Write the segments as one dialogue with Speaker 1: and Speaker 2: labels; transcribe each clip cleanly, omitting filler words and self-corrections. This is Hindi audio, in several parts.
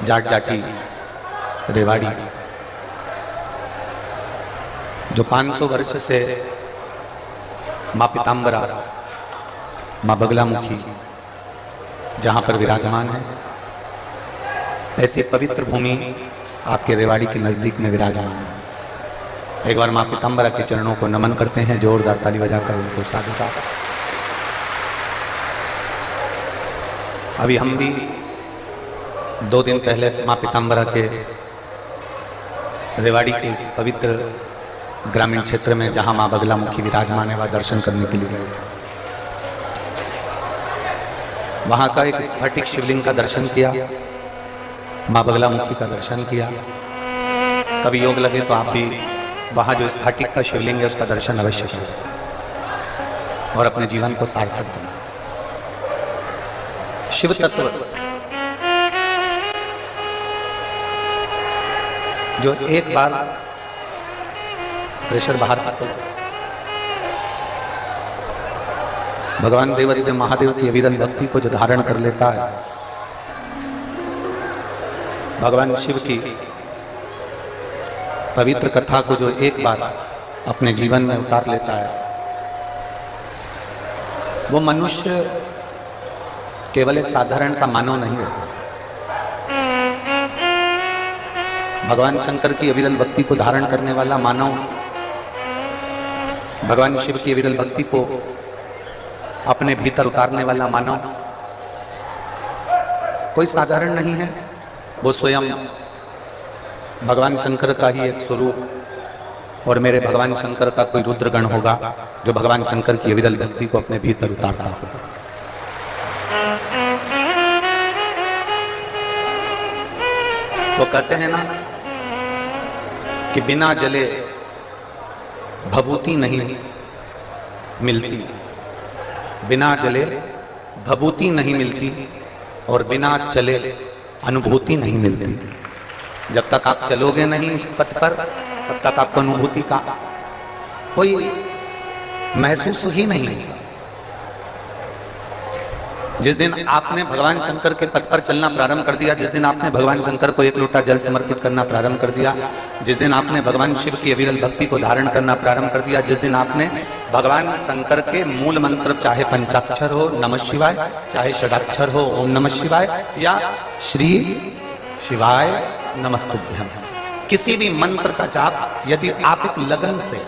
Speaker 1: जाट जाटी रेवाड़ी जो 500 वर्ष से माँ पीताम्बरा, माँ बगलामुखी जहाँ पर विराजमान है, ऐसी पवित्र भूमि आपके रेवाड़ी के नज़दीक में विराजमान है। एक बार माँ पीताम्बरा के चरणों को नमन करते हैं, जोरदार ताली बजाकर उनको साधुवाद। अभी हम भी 2 दिन पहले माँ पीताम्बरा के रेवाड़ी के इस पवित्र ग्रामीण क्षेत्र में जहाँ माँ बगलामुखी विराजमान है, वह दर्शन करने के लिए गए थे। वहाँ का एक स्फटिक शिवलिंग का दर्शन किया, माँ बगलामुखी का दर्शन किया। कभी योग लगे तो आप भी वहाँ जो स्फटिक का शिवलिंग है उसका दर्शन अवश्य करें और अपने जीवन को सार्थक बनाएं। शिव तत्व जो एक बार प्रेशर बाहर कर भगवान देवादिदेव महादेव की अविरल भक्ति को जो धारण कर लेता है, भगवान शिव की पवित्र कथा को जो एक बार अपने जीवन में उतार लेता है, वो मनुष्य केवल एक साधारण सा मानव नहीं रहता। भगवान शंकर की अविरल भक्ति को धारण करने वाला मानव भगवान शिव की अविरल भक्ति को अपने भीतर उतारने वाला मानव कोई साधारण नहीं है। वो स्वयं भगवान शंकर का ही एक स्वरूप और मेरे भगवान शंकर का कोई रुद्रगण होगा जो भगवान शंकर की अविरल भक्ति को अपने भीतर उतारता होगा। वो कहते हैं ना कि बिना जले भभूति नहीं मिलती, बिना जले भभूति नहीं मिलती और बिना चले अनुभूति नहीं मिलती। जब तक आप चलोगे नहीं इस पथ पर, तब तक आपको अनुभूति का कोई महसूस ही नहीं होगा। जिस दिन आपने भगवान शंकर के पथ पर चलना प्रारंभ कर दिया, जिस दिन आपने भगवान शंकर को एक लोटा जल समर्पित करना प्रारंभ कर दिया, जिस दिन आपने भगवान शिव की अविरल भक्ति को धारण करना प्रारंभ कर दिया, जिस दिन आपने भगवान शंकर के मूल मंत्र चाहे पंचाक्षर हो नमः शिवाय, चाहे षडाक्षर हो ओम नमः शिवाय या श्री शिवाय नमस्तुभ्यम, किसी भी मंत्र का जाप यदि आप एक लगन से,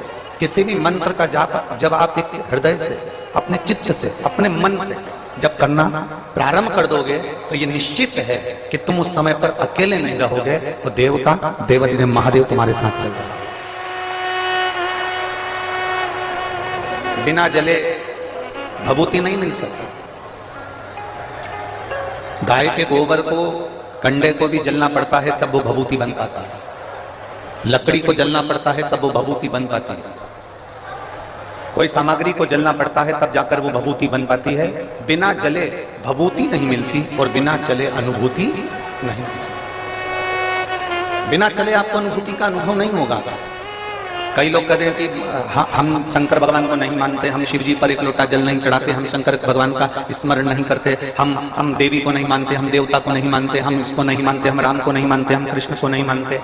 Speaker 1: किसी भी मंत्र का जाप जब आप एक हृदय से, अपने चित्त से, अपने मन से जब करना प्रारंभ कर दोगे तो ये निश्चित है कि तुम उस समय पर अकेले नहीं रहोगे, वो देवता देवादिदेव महादेव तुम्हारे साथ चल जाएगा। बिना जले भभूति नहीं मिल सकती। गाय के गोबर को, कंडे को भी जलना पड़ता है तब वो भभूति बन पाता है, लकड़ी को जलना पड़ता है तब वो भभूति बन पाती है, कोई सामग्री को जलना पड़ता है तब जाकर वो भभूति बन पाती है। बिना जले भभूति नहीं मिलती और बिना चले अनुभूति नहीं मिलती। बिना चले आपको अनुभूति का अनुभव नहीं होगा। कई लोग कहते हैं कि हम शंकर भगवान को नहीं मानते, हम शिव जी पर एक लोटा जल नहीं चढ़ाते, हम शंकर भगवान का स्मरण नहीं करते, हम देवी को नहीं मानते, हम देवता को नहीं मानते, हम इसको नहीं मानते, हम राम को नहीं मानते, हम कृष्ण को नहीं मानते।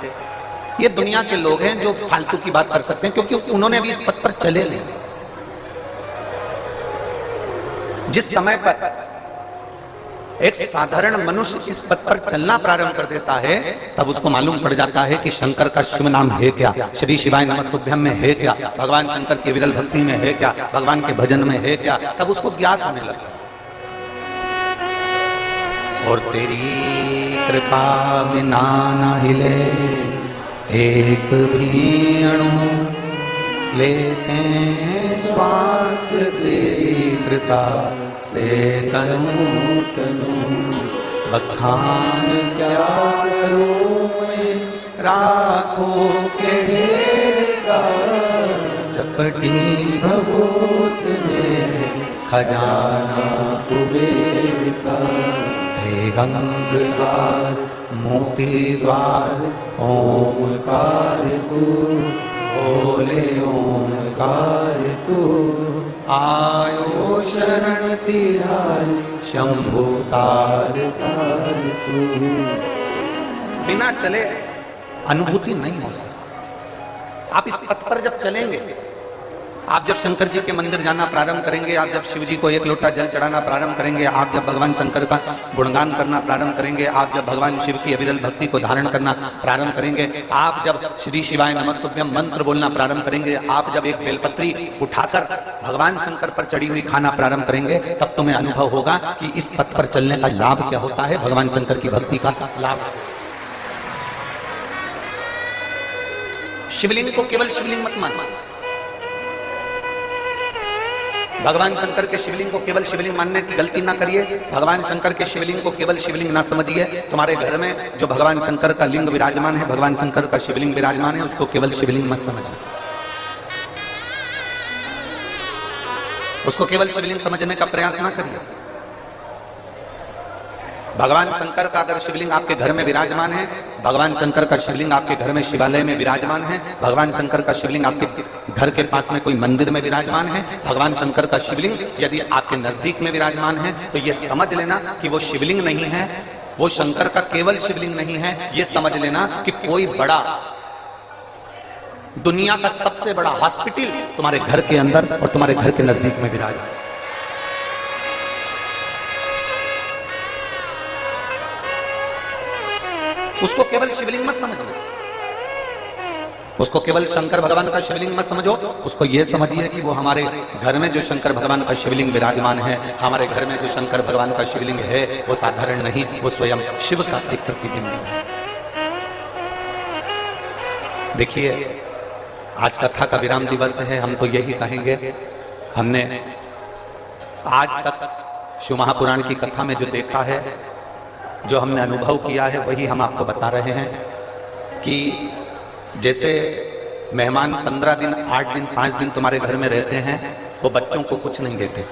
Speaker 1: ये दुनिया के लोग हैं जो फालतू की बात कर सकते हैं, क्योंकि उन्होंने अभी इस पथ पर चले नहीं। जिस समय पर एक साधारण मनुष्य इस पथ पर चलना प्रारंभ कर देता है, तब उसको मालूम पड़ जाता है कि शंकर का शिव नाम है क्या, श्री शिवाय नमस्तुभ्यम में है क्या, भगवान शंकर की विरल भक्ति में है क्या, भगवान के भजन में है क्या, तब उसको ज्ञात होने लगता है। और तेरी कृपा बिना न हिले एक भी अणु, लेते श्वास तेरी कृपा से तनु तनु, बखान क्या करूं मैं राखों के ढेर का, चपटी भभूत में खजाना कुबेर का, हे गंगाधार मुक्ति द्वार ओमकार तू, बोले ओमकार तू, आयो शरण तिहारी शंभु तार तार तू। बिना चले अनुभूति नहीं हो सकती। आप इस पथ पर जब चलेंगे, आप जब शंकर जी के मंदिर जाना प्रारंभ करेंगे, आप जब शिव जी को एक लोटा जल चढ़ाना प्रारंभ करेंगे, आप जब भगवान शंकर का गुणगान करना प्रारंभ करेंगे, आप जब भगवान शिव की अविरल भक्ति को धारण करना प्रारंभ करेंगे, आप जब श्री शिवाय नमस्तुभ्यम मंत्र बोलना प्रारंभ करेंगे, आप जब एक बेलपत्री उठाकर भगवान शंकर पर चढ़ी हुई खाना प्रारंभ करेंगे, तब तुम्हें अनुभव होगा कि इस पथ पर चलने का लाभ क्या होता है, भगवान शंकर की भक्ति का लाभ। शिवलिंग को केवल शिवलिंग मत मानो, भगवान शंकर के शिवलिंग को केवल शिवलिंग मानने की गलती ना करिए। भगवान शंकर के शिवलिंग को केवल शिवलिंग ना समझिए। तुम्हारे घर में जो भगवान शंकर का लिंग विराजमान है, भगवान शंकर का शिवलिंग विराजमान है, उसको केवल शिवलिंग मत समझिए, उसको केवल शिवलिंग समझने का प्रयास ना करिए। भगवान शंकर का अगर शिवलिंग आपके घर में विराजमान है, भगवान शंकर का शिवलिंग आपके घर में शिवालय में विराजमान है, भगवान शंकर का शिवलिंग आपके घर के पास में कोई मंदिर में विराजमान है, भगवान शंकर का शिवलिंग यदि आपके नजदीक में विराजमान है, तो ये समझ लेना कि वो शिवलिंग नहीं है, वो शंकर का केवल शिवलिंग नहीं है। ये समझ लेना कि कोई बड़ा, दुनिया का सबसे बड़ा हॉस्पिटल तुम्हारे घर के अंदर और तुम्हारे घर के नजदीक में विराजमान है। उसको केवल शिवलिंग मत समझो, उसको केवल शंकर भगवान का शिवलिंग मत समझो, उसको यह समझिए कि वो हमारे घर में जो शंकर भगवान का शिवलिंग विराजमान है, हमारे घर में जो शंकर भगवान का शिवलिंग है, वो साधारण नहीं, वो स्वयं शिव का एक प्रतिबिंब है। देखिए, आज कथा का विराम दिवस है, हम तो यही कहेंगे, हमने आज तक शिव महापुराण की कथा में जो देखा है, जो हमने अनुभव किया है, वही हम आपको बता रहे हैं कि जैसे मेहमान 15 दिन, 8 दिन, 5 दिन तुम्हारे घर में रहते हैं, वो बच्चों को कुछ नहीं देते,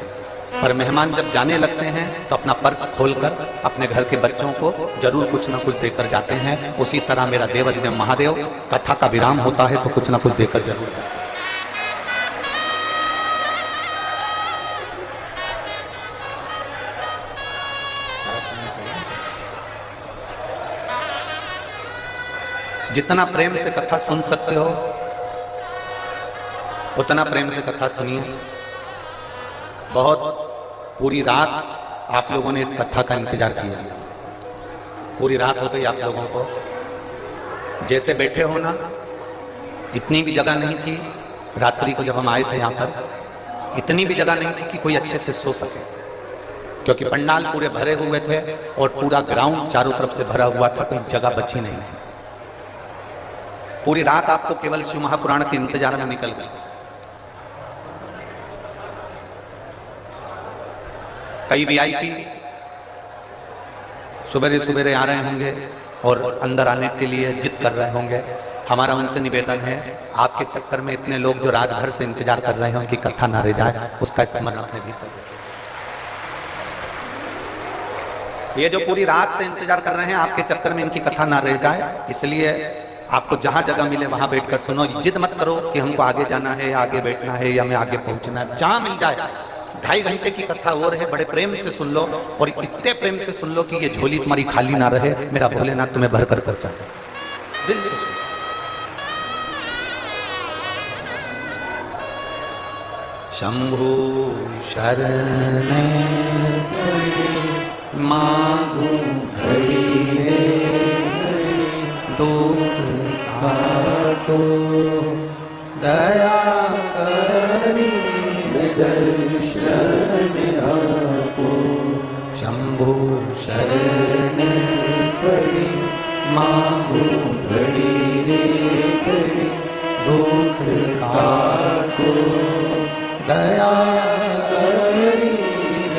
Speaker 1: पर मेहमान जब जाने लगते हैं तो अपना पर्स खोलकर अपने घर के बच्चों को जरूर कुछ ना कुछ देकर जाते हैं। उसी तरह मेरा देवाधिदेव महादेव कथा का विराम होता है तो कुछ ना कुछ देकर जरूर जाते हैं। जितना प्रेम से कथा सुन सकते हो उतना प्रेम से कथा सुनिए। बहुत पूरी रात आप लोगों ने इस कथा का इंतजार किया, पूरी रात हो गई आप लोगों को। जैसे बैठे हो ना, इतनी भी जगह नहीं थी रात्रि को जब हम आए थे यहाँ पर, इतनी भी जगह नहीं थी कि कोई अच्छे से सो सके, क्योंकि पंडाल पूरे भरे हुए थे और पूरा ग्राउंड चारों तरफ से भरा हुआ था, कोई जगह बची नहीं। पूरी रात आपको केवल शिव महापुराण के इंतजार में निकल गई। कई वीआईपी सुबेरे सुबेरे आ रहे होंगे और अंदर आने के लिए जिद कर रहे होंगे। हमारा उनसे निवेदन है, आपके चक्कर में इतने लोग जो रात भर से इंतजार कर रहे हैं उनकी कथा ना रह जाए, उसका स्मरण अपने भीतर। ये जो पूरी रात से इंतजार कर रहे हैं, आपके चक्कर में इनकी कथा ना रह जाए, इसलिए आपको जहां जगह मिले वहां बैठकर सुनो। जिद मत करो कि हमको आगे जाना है, आगे बैठना है या मैं आगे पहुंचना है। जहां मिल जाए, 2.5 घंटे की कथा हो रहे, बड़े प्रेम से सुन लो, और इतने प्रेम से सुन लो कि ये झोली तुम्हारी खाली ना रहे। मेरा भोलेनाथ तुम्हें भर कर पहुंचा जाए। दिल से सुनो। शंभु शरण मागू घड़ी दुख काटो, दया करी दर्शन आपो। शंभु शरण पड़ी माहू घड़ी रे घड़ी, दुख काटो, दया करी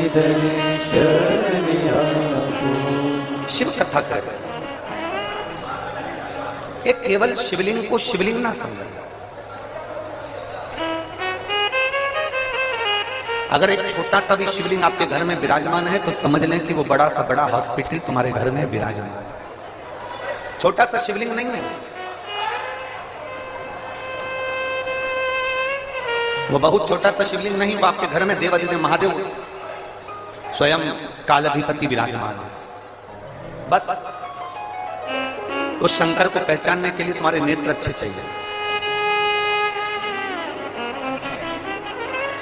Speaker 1: दर्शन आपो। शिव कथा कर, एक केवल शिवलिंग को शिवलिंग ना समझें। अगर एक छोटा सा भी शिवलिंग आपके घर में विराजमान है तो समझ लें कि वो बड़ा सा बड़ा हॉस्पिटल तुम्हारे घर में विराजमान है। छोटा सा शिवलिंग नहीं है, वो बहुत छोटा सा शिवलिंग नहीं, वो आपके घर में देवाधिदेव महादेव स्वयं कालाधिपति विराजमान है। बस उस शंकर को पहचानने के लिए तुम्हारे नेत्र अच्छे चाहिए।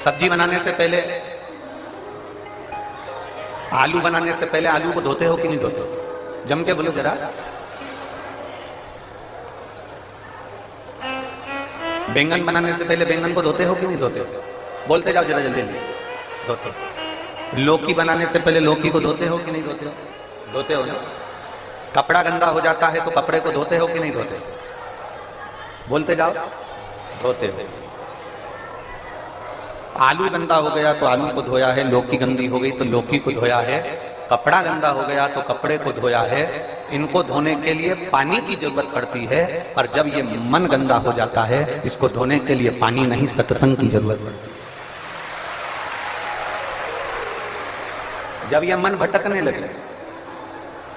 Speaker 1: सब्जी बनाने से पहले, आलू बनाने से पहले आलू को धोते हो कि नहीं धोते हो? जम के बोलो जरा। बैंगन बनाने से पहले बैंगन को धोते हो कि नहीं धोते हो? बोलते जाओ जरा जल्दी जल्दी। धोते हो। लौकी बनाने से पहले लौकी को धोते हो कि नहीं धोते हो? धोते हो ना। कपड़ा गंदा हो जाता है तो कपड़े को धोते हो कि नहीं धोते? बोलते जाओ। धोते हो। आलू गंदा हो गया तो आलू को धोया है, लौकी गंदी हो गई तो लौकी को धोया है, कपड़ा गंदा हो गया तो कपड़े को धोया है। इनको धोने के लिए पानी की जरूरत पड़ती है, पर जब ये मन गंदा हो जाता है इसको धोने के लिए पानी नहीं, सत्संग की जरूरत पड़ती है। जब यह मन भटकने लगे,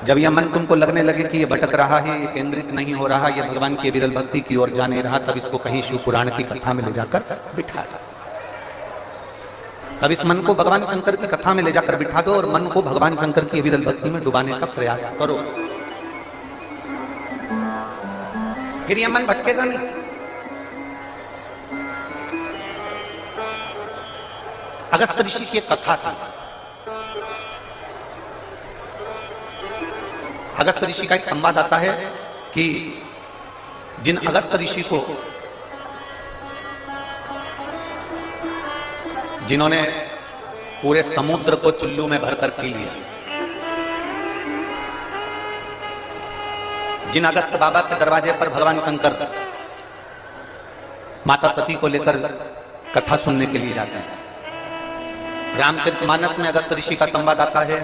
Speaker 1: जब यह मन तुमको लगने लगे कि ये भटक रहा है, ये केंद्रित नहीं हो रहा, ये भगवान की विरल भक्ति की ओर जा नहीं रहा, तब इसको कहीं शिव पुराण की कथा में ले जाकर बिठा दो। तब इस मन को भगवान शंकर की कथा में ले जाकर बिठा दो और मन को भगवान शंकर की विरल भक्ति में डुबाने का प्रयास करो। फिर यह मन भटकेगा नहीं। अगस्त्य ऋषि की एक कथा थी। अगस्त्य ऋषि का एक संवाद आता है कि जिन अगस्त्य ऋषि को, जिन्होंने पूरे समुद्र को चुल्लू में भरकर पी लिया, जिन अगस्त बाबा के दरवाजे पर भगवान शंकर माता सती को लेकर कथा सुनने के लिए जाते हैं। रामचरितमानस में अगस्त ऋषि का संवाद आता है,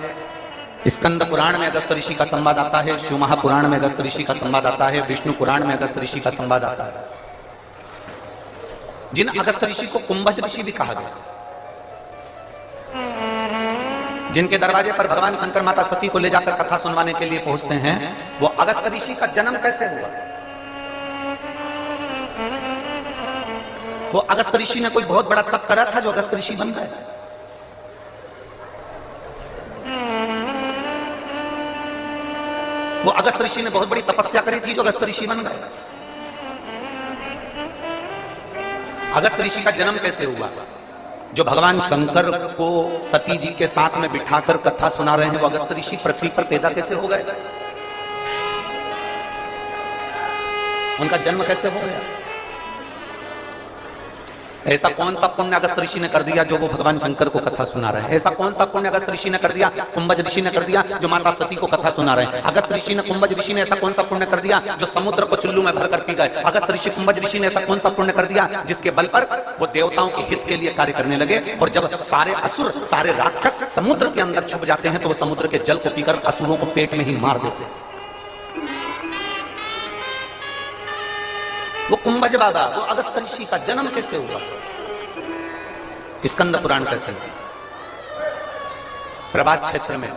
Speaker 1: स्कंद पुराण में अगस्त ऋषि का संवाद आता है, शिव महापुराण में अगस्त ऋषि का संवाद आता है, विष्णु पुराण में अगस्त ऋषि का संवाद आता है। जिन अगस्त ऋषि को कुंभज ऋषि भी कहा गया, जिनके दरवाजे पर भगवान शंकर माता सती को ले जाकर कथा सुनवाने के लिए पहुंचते हैं, वो अगस्त ऋषि का जन्म कैसे हुआ? वो अगस्त ऋषि ने कोई बहुत बड़ा तप करा था जो अगस्त ऋषि बन गए? वो अगस्त ऋषि ने बहुत बड़ी तपस्या करी थी जो अगस्त ऋषि बन गए? अगस्त ऋषि का जन्म कैसे हुआ? जो भगवान शंकर को सती जी के साथ में बिठाकर कथा सुना रहे हैं, वो अगस्त ऋषि पृथ्वी पर पैदा कैसे हो गए? उनका जन्म कैसे हो गया? ऐसा कौन सा पुण्य अगस्त ऋषि ने कर दिया जो वो भगवान शंकर को कथा सुना रहे हैं? ऐसा कौन सा पुण्य अगस्त ऋषि ने कर दिया, कुंभज ऋषि ने कर दिया जो माता सती को कथा सुना रहे हैं? अगस्त ऋषि ने, कुंभज ऋषि ने ऐसा कौन सा पुण्य कर दिया जो समुद्र को चुल्लू में भरकर पी गए? अगस्त ऋषि, कुंभज ऋषि ने ऐसा कौन सा पुण्य कर दिया जिसके बल पर वो देवताओं के हित के लिए कार्य करने लगे? और जब सारे असुर, सारे राक्षस समुद्र के अंदर छुप जाते हैं तो वो समुद्र के जल को पीकर असुरों को पेट में ही मार देते हैं। वो कुंभज बाबा, वो अगस्त ऋषि का जन्म कैसे हुआ? स्कंद पुराण कहते हैं प्रभास क्षेत्र में,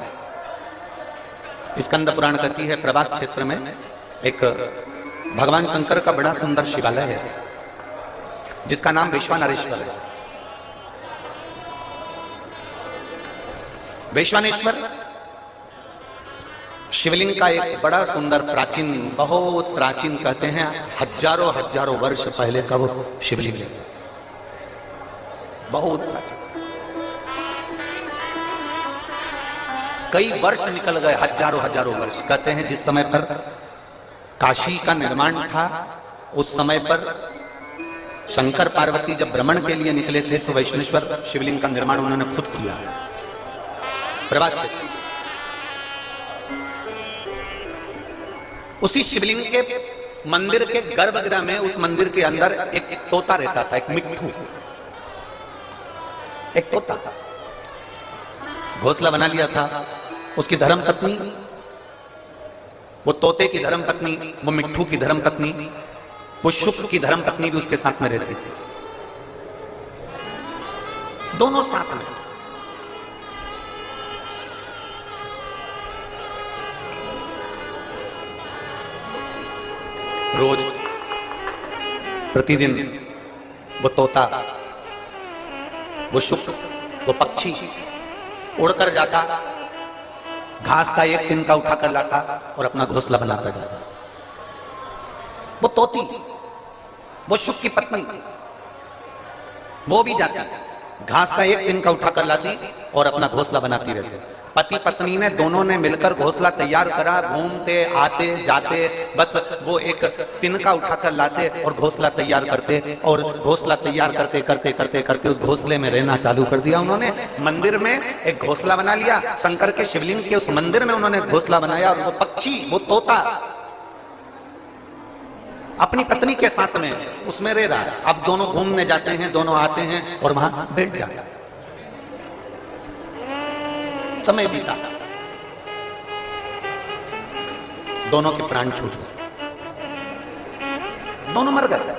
Speaker 1: स्कंद पुराण कहती है प्रभास क्षेत्र में एक भगवान शंकर का बड़ा सुंदर शिवालय है जिसका नाम वैश्वानरेश्वर है। वैश्वानेश्वर शिवलिंग का एक बड़ा सुंदर प्राचीन, बहुत प्राचीन कहते हैं, हजारों हजारों वर्ष पहले का वो शिवलिंग है, बहुत प्राचीन। कई वर्ष निकल गए, हजारों हजारों वर्ष। कहते हैं जिस समय पर काशी का निर्माण था उस समय पर शंकर पार्वती जब भ्रमण के लिए निकले थे तो वैष्णेश्वर शिवलिंग का निर्माण उन्होंने खुद किया प्रभास से। उसी शिवलिंग के मंदिर के गर्भगृह में, उस मंदिर के अंदर एक तोता रहता था, एक मिट्ठू, एक तोता घोंसला बना लिया था। उसकी धर्म पत्नी, वो तोते की धर्म पत्नी, वो मिट्ठू की धर्म पत्नी, वो शुक्र की धर्म पत्नी भी उसके साथ में रहती थी, दोनों साथ में। रोज प्रतिदिन वो तोता, वो शुक्र, वो पक्षी उड़कर जाता, घास का एक तिनका उठाकर लाता और अपना घोंसला बनाता जाता। वो तोती, वो शुक की पत्नी, वो भी जाती, घास का एक तिनका उठा कर लाती और अपना घोंसला बनाती रहती। पति पत्नी ने दोनों ने मिलकर घोंसला तैयार करा, घूमते आते जाते, बस वो एक तिनका उठाकर लाते और घोंसला तैयार करते, और घोंसला तैयार करते करते करते करते उस घोंसले में रहना चालू कर दिया उन्होंने। मंदिर में एक घोंसला बना लिया, शंकर के शिवलिंग के उस मंदिर में उन्होंने घोंसला बनाया, और वो पक्षी, वो तोता अपनी पत्नी के साथ में उसमें रह रहा है। अब दोनों घूमने जाते हैं, दोनों आते हैं और वहां बैठ जाता है। समय बीता, दोनों के प्राण छूट गए, दोनों मर गए,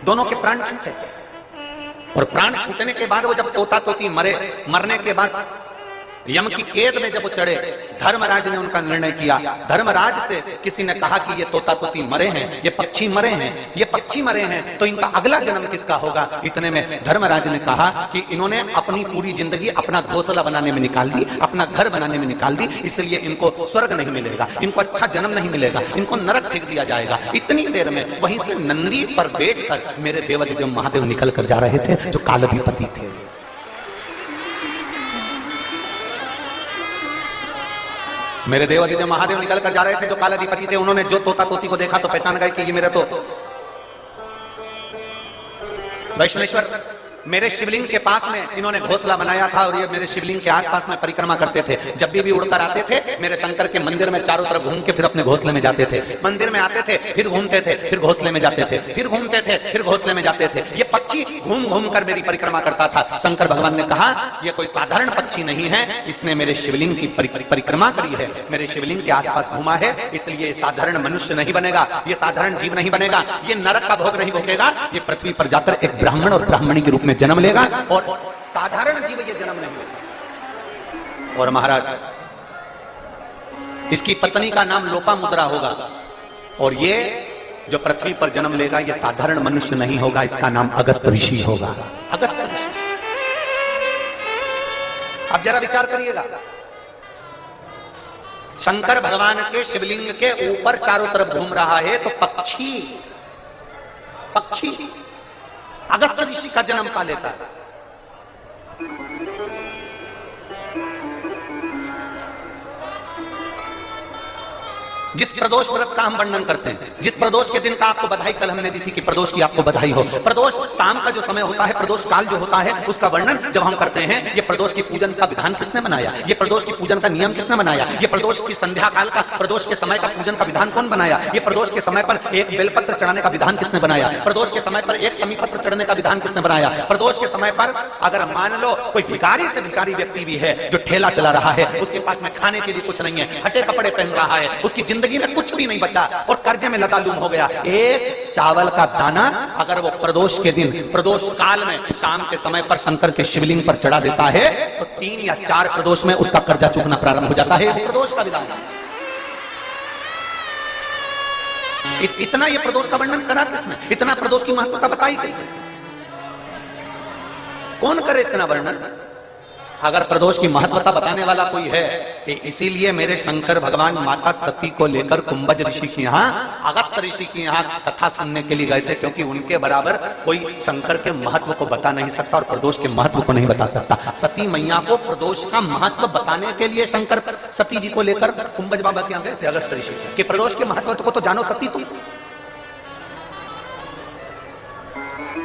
Speaker 1: दोनों के प्राण छूटे। और प्राण छूटने के बाद वो जब तोता तोती मरे, मरने के बाद यम की कैद में जब वो चढ़े, धर्मराज ने उनका निर्णय किया। धर्मराज से किसी ने कहा कि ये तोता तोती मरे हैं, ये पक्षी मरे हैं, ये पक्षी मरे हैं, तो इनका अगला जन्म किसका होगा। इतने में धर्मराज ने कहा कि इन्होंने अपनी पूरी जिंदगी अपना घोंसला बनाने में निकाल दी, अपना घर बनाने में निकाल दी, इसलिए इनको स्वर्ग नहीं मिलेगा, इनको अच्छा जन्म नहीं मिलेगा, इनको नरक फेंक दिया जाएगा। इतनी देर में वहीं से नंदी पर बैठकर मेरे देवाधिदेव महादेव निकल कर जा रहे थे, जो कालाधिपति थे। मेरे देवाधिदेव महादेव निकल कर जा रहे थे, जो कालाधिपति थे। उन्होंने जो तोता तोती को देखा तो पहचान गए कि ये मेरा तो वैष्णवेश्वर, मेरे शिवलिंग के पास में इन्होंने घोंसला बनाया था, और ये मेरे शिवलिंग के आसपास में परिक्रमा करते थे। जब भी उड़कर आते थे मेरे शंकर के मंदिर में चारों तरफ घूम के फिर अपने घोंसले में जाते थे। मंदिर में आते थे, फिर घूमते थे, फिर घोंसले में जाते थे, फिर घूमते थे, फिर घोंसले में जाते थे। ये पक्षी घूम घूम कर मेरी परिक्रमा करता था। शंकर भगवान ने कहा ये कोई साधारण पक्षी नहीं है, इसने मेरे शिवलिंग की परिक्रमा करी है, मेरे शिवलिंग के आसपास घूमा है, इसलिए साधारण मनुष्य नहीं बनेगा, ये साधारण जीव नहीं बनेगा, ये नरक का भोग नहीं भोगेगा, ये पृथ्वी पर जाकर एक ब्राह्मण और ब्राह्मणी के रूप में जन्म लेगा, और साधारण जीव ये जन्म नहीं लेगा। और महाराज, इसकी पत्नी का नाम लोपामुद्रा होगा, और ये जो पृथ्वी पर जन्म लेगा ये साधारण मनुष्य नहीं होगा, इसका नाम अगस्त ऋषि होगा। अगस्त ऋषि। अब जरा विचार करिएगा, शंकर भगवान के शिवलिंग के ऊपर चारों तरफ घूम रहा है, तो पक्षी अगस्त ऋषि का जन्म पा लेता है। जिस प्रदोष व्रत का हम वर्णन करते हैं, जिस प्रदोष के दिन का आपको बधाई कल हमने दी थी कि प्रदोष की आपको बधाई हो, प्रदोष शाम का जो समय होता है, प्रदोष काल जो होता है, उसका वर्णन जब हम करते हैं, ये प्रदोष की पूजन का विधान किसने बनाया, ये प्रदोष की पूजन का नियम किसने बनाया, ये प्रदोष की संध्या काल का, प्रदोष के समय का पूजन का विधान कौन बनाया, ये प्रदोष के समय पर एक बेलपत्र चढ़ाने का विधान किसने बनाया, प्रदोष के समय पर एक समीपत्र चढ़ने का विधान किसने बनाया, प्रदोष के समय पर अगर मान लो कोई भिखारी से भिखारी व्यक्ति भी है जो ठेला चला रहा है, उसके पास में खाने के लिए कुछ नहीं है, फटे कपड़े पहन रहा है, उसकी जिंदगी में कुछ भी नहीं बचा और कर्जे में लतालूम हो गया, एक चावल का दाना अगर वो प्रदोष के दिन, प्रदोष काल में शाम के समय पर शंकर के शिवलिंग पर चढ़ा देता है, तो 3 या 4 प्रदोष में उसका कर्जा चूकना प्रारंभ हो जाता है। प्रदोष का विधान। इतना ये प्रदोष का वर्णन करा किसने, इतना प्रदोष की महत्वता बताई किसने, कौन करे इतना वर्णन। अगर प्रदोष की महत्वता बताने वाला कोई है, इसीलिए मेरे शंकर भगवान माता सती को लेकर कुंभज ऋषि के यहाँ, अगस्त ऋषि के यहाँ कथा सुनने के लिए गए थे, क्योंकि उनके बराबर कोई शंकर के महत्व को बता नहीं सकता और प्रदोष के महत्व को नहीं बता सकता। सती मैया को प्रदोष का महत्व बताने के लिए शंकर सती जी को लेकर कुंभज बाबा के यहाँ गए थे, अगस्त ऋषि के प्रदोष के महत्व को तो जानो सती,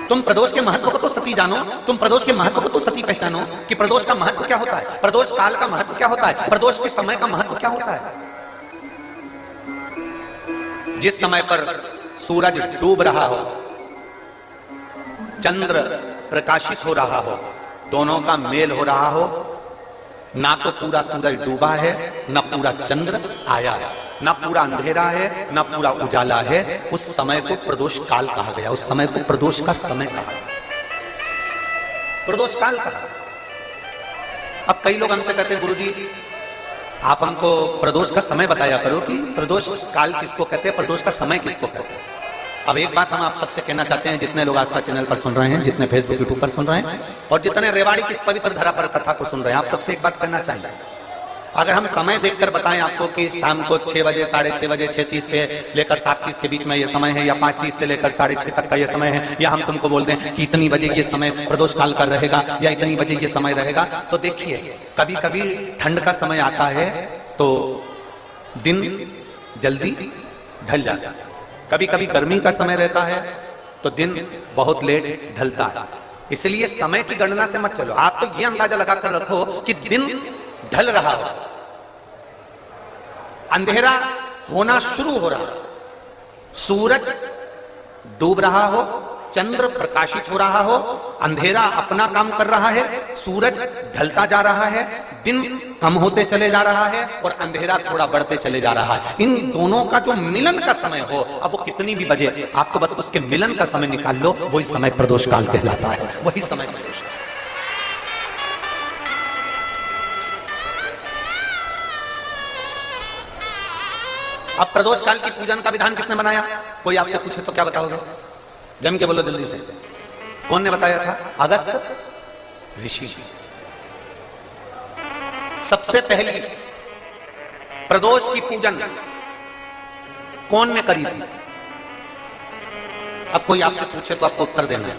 Speaker 1: तुम प्रदोष के महत्व को तो सती जानो, तुम प्रदोष के महत्व को तो सती पहचानो कि प्रदोष का महत्व क्या होता है, प्रदोष काल का महत्व क्या होता है, प्रदोष के समय का महत्व क्या होता है। जिस समय पर सूरज डूब रहा हो, चंद्र प्रकाशित हो रहा हो, दोनों का मेल हो रहा हो, ना तो पूरा सूरज डूबा है, ना पूरा चंद्र आया है, ना पूरा अंधेरा है, ना पूरा उजाला है, उस समय को प्रदोष काल कहा गया, उस समय को प्रदोष का समय कहा, प्रदोष काल कहा। अब कई लोग हमसे कहते हैं गुरुजी आप हमको प्रदोष का समय बताया करो कि प्रदोष काल किसको कहते हैं, प्रदोष का समय किसको कहते हैं। अब एक बात हम आप सबसे कहना चाहते हैं, जितने लोग आस्था चैनल पर सुन रहे हैं, जितने फेसबुक यूट्यूब पर सुन रहे हैं, और जितने रेवाड़ी की इस पवित्र धरा पर कथा को सुन रहे हैं, आप सबसे एक बात कहना चाहिए, अगर हम समय देखकर बताएं आपको कि शाम को 6 बजे, 6:30 बजे, 6:30 पे लेकर 7:30 के बीच में ये समय है, या 5:30 से लेकर 6:30 तक का ये समय है, या हम तुमको बोल दें कि इतनी बजे ये समय प्रदोष काल का रहेगा या इतनी बजे ये समय रहेगा, तो देखिए कभी कभी ठंड का समय आता है तो दिन जल्दी ढल जाता है, कभी कभी गर्मी का समय रहता है तो दिन बहुत लेट ढलता है। इसलिए समय की गणना से मत चलो, आप तो ये अंदाजा लगाकर रखो कि दिन ढल रहा हो, अंधेरा होना शुरू हो रहा हो, सूरज डूब रहा हो, चंद्र प्रकाशित हो रहा हो, अंधेरा अपना काम कर रहा है, सूरज ढलता जा रहा है, दिन कम होते चले जा रहा है और अंधेरा थोड़ा बढ़ते चले जा रहा है। इन दोनों का जो मिलन का समय हो, अब वो कितनी भी बजे, आप तो बस उसके मिलन का समय निकाल लो, वही समय प्रदोष काल कहलाता है, वही समय प्रदोष काल। अब प्रदोष काल की पूजन का विधान किसने बनाया? कोई आपसे पूछे तो क्या बताओगे? जम के बोलो जल्दी से, कौन ने बताया था? अगस्त ऋषि। सबसे पहली प्रदोष की पूजन कौन ने करी थी? अब कोई आपसे पूछे तो आपको उत्तर देना है।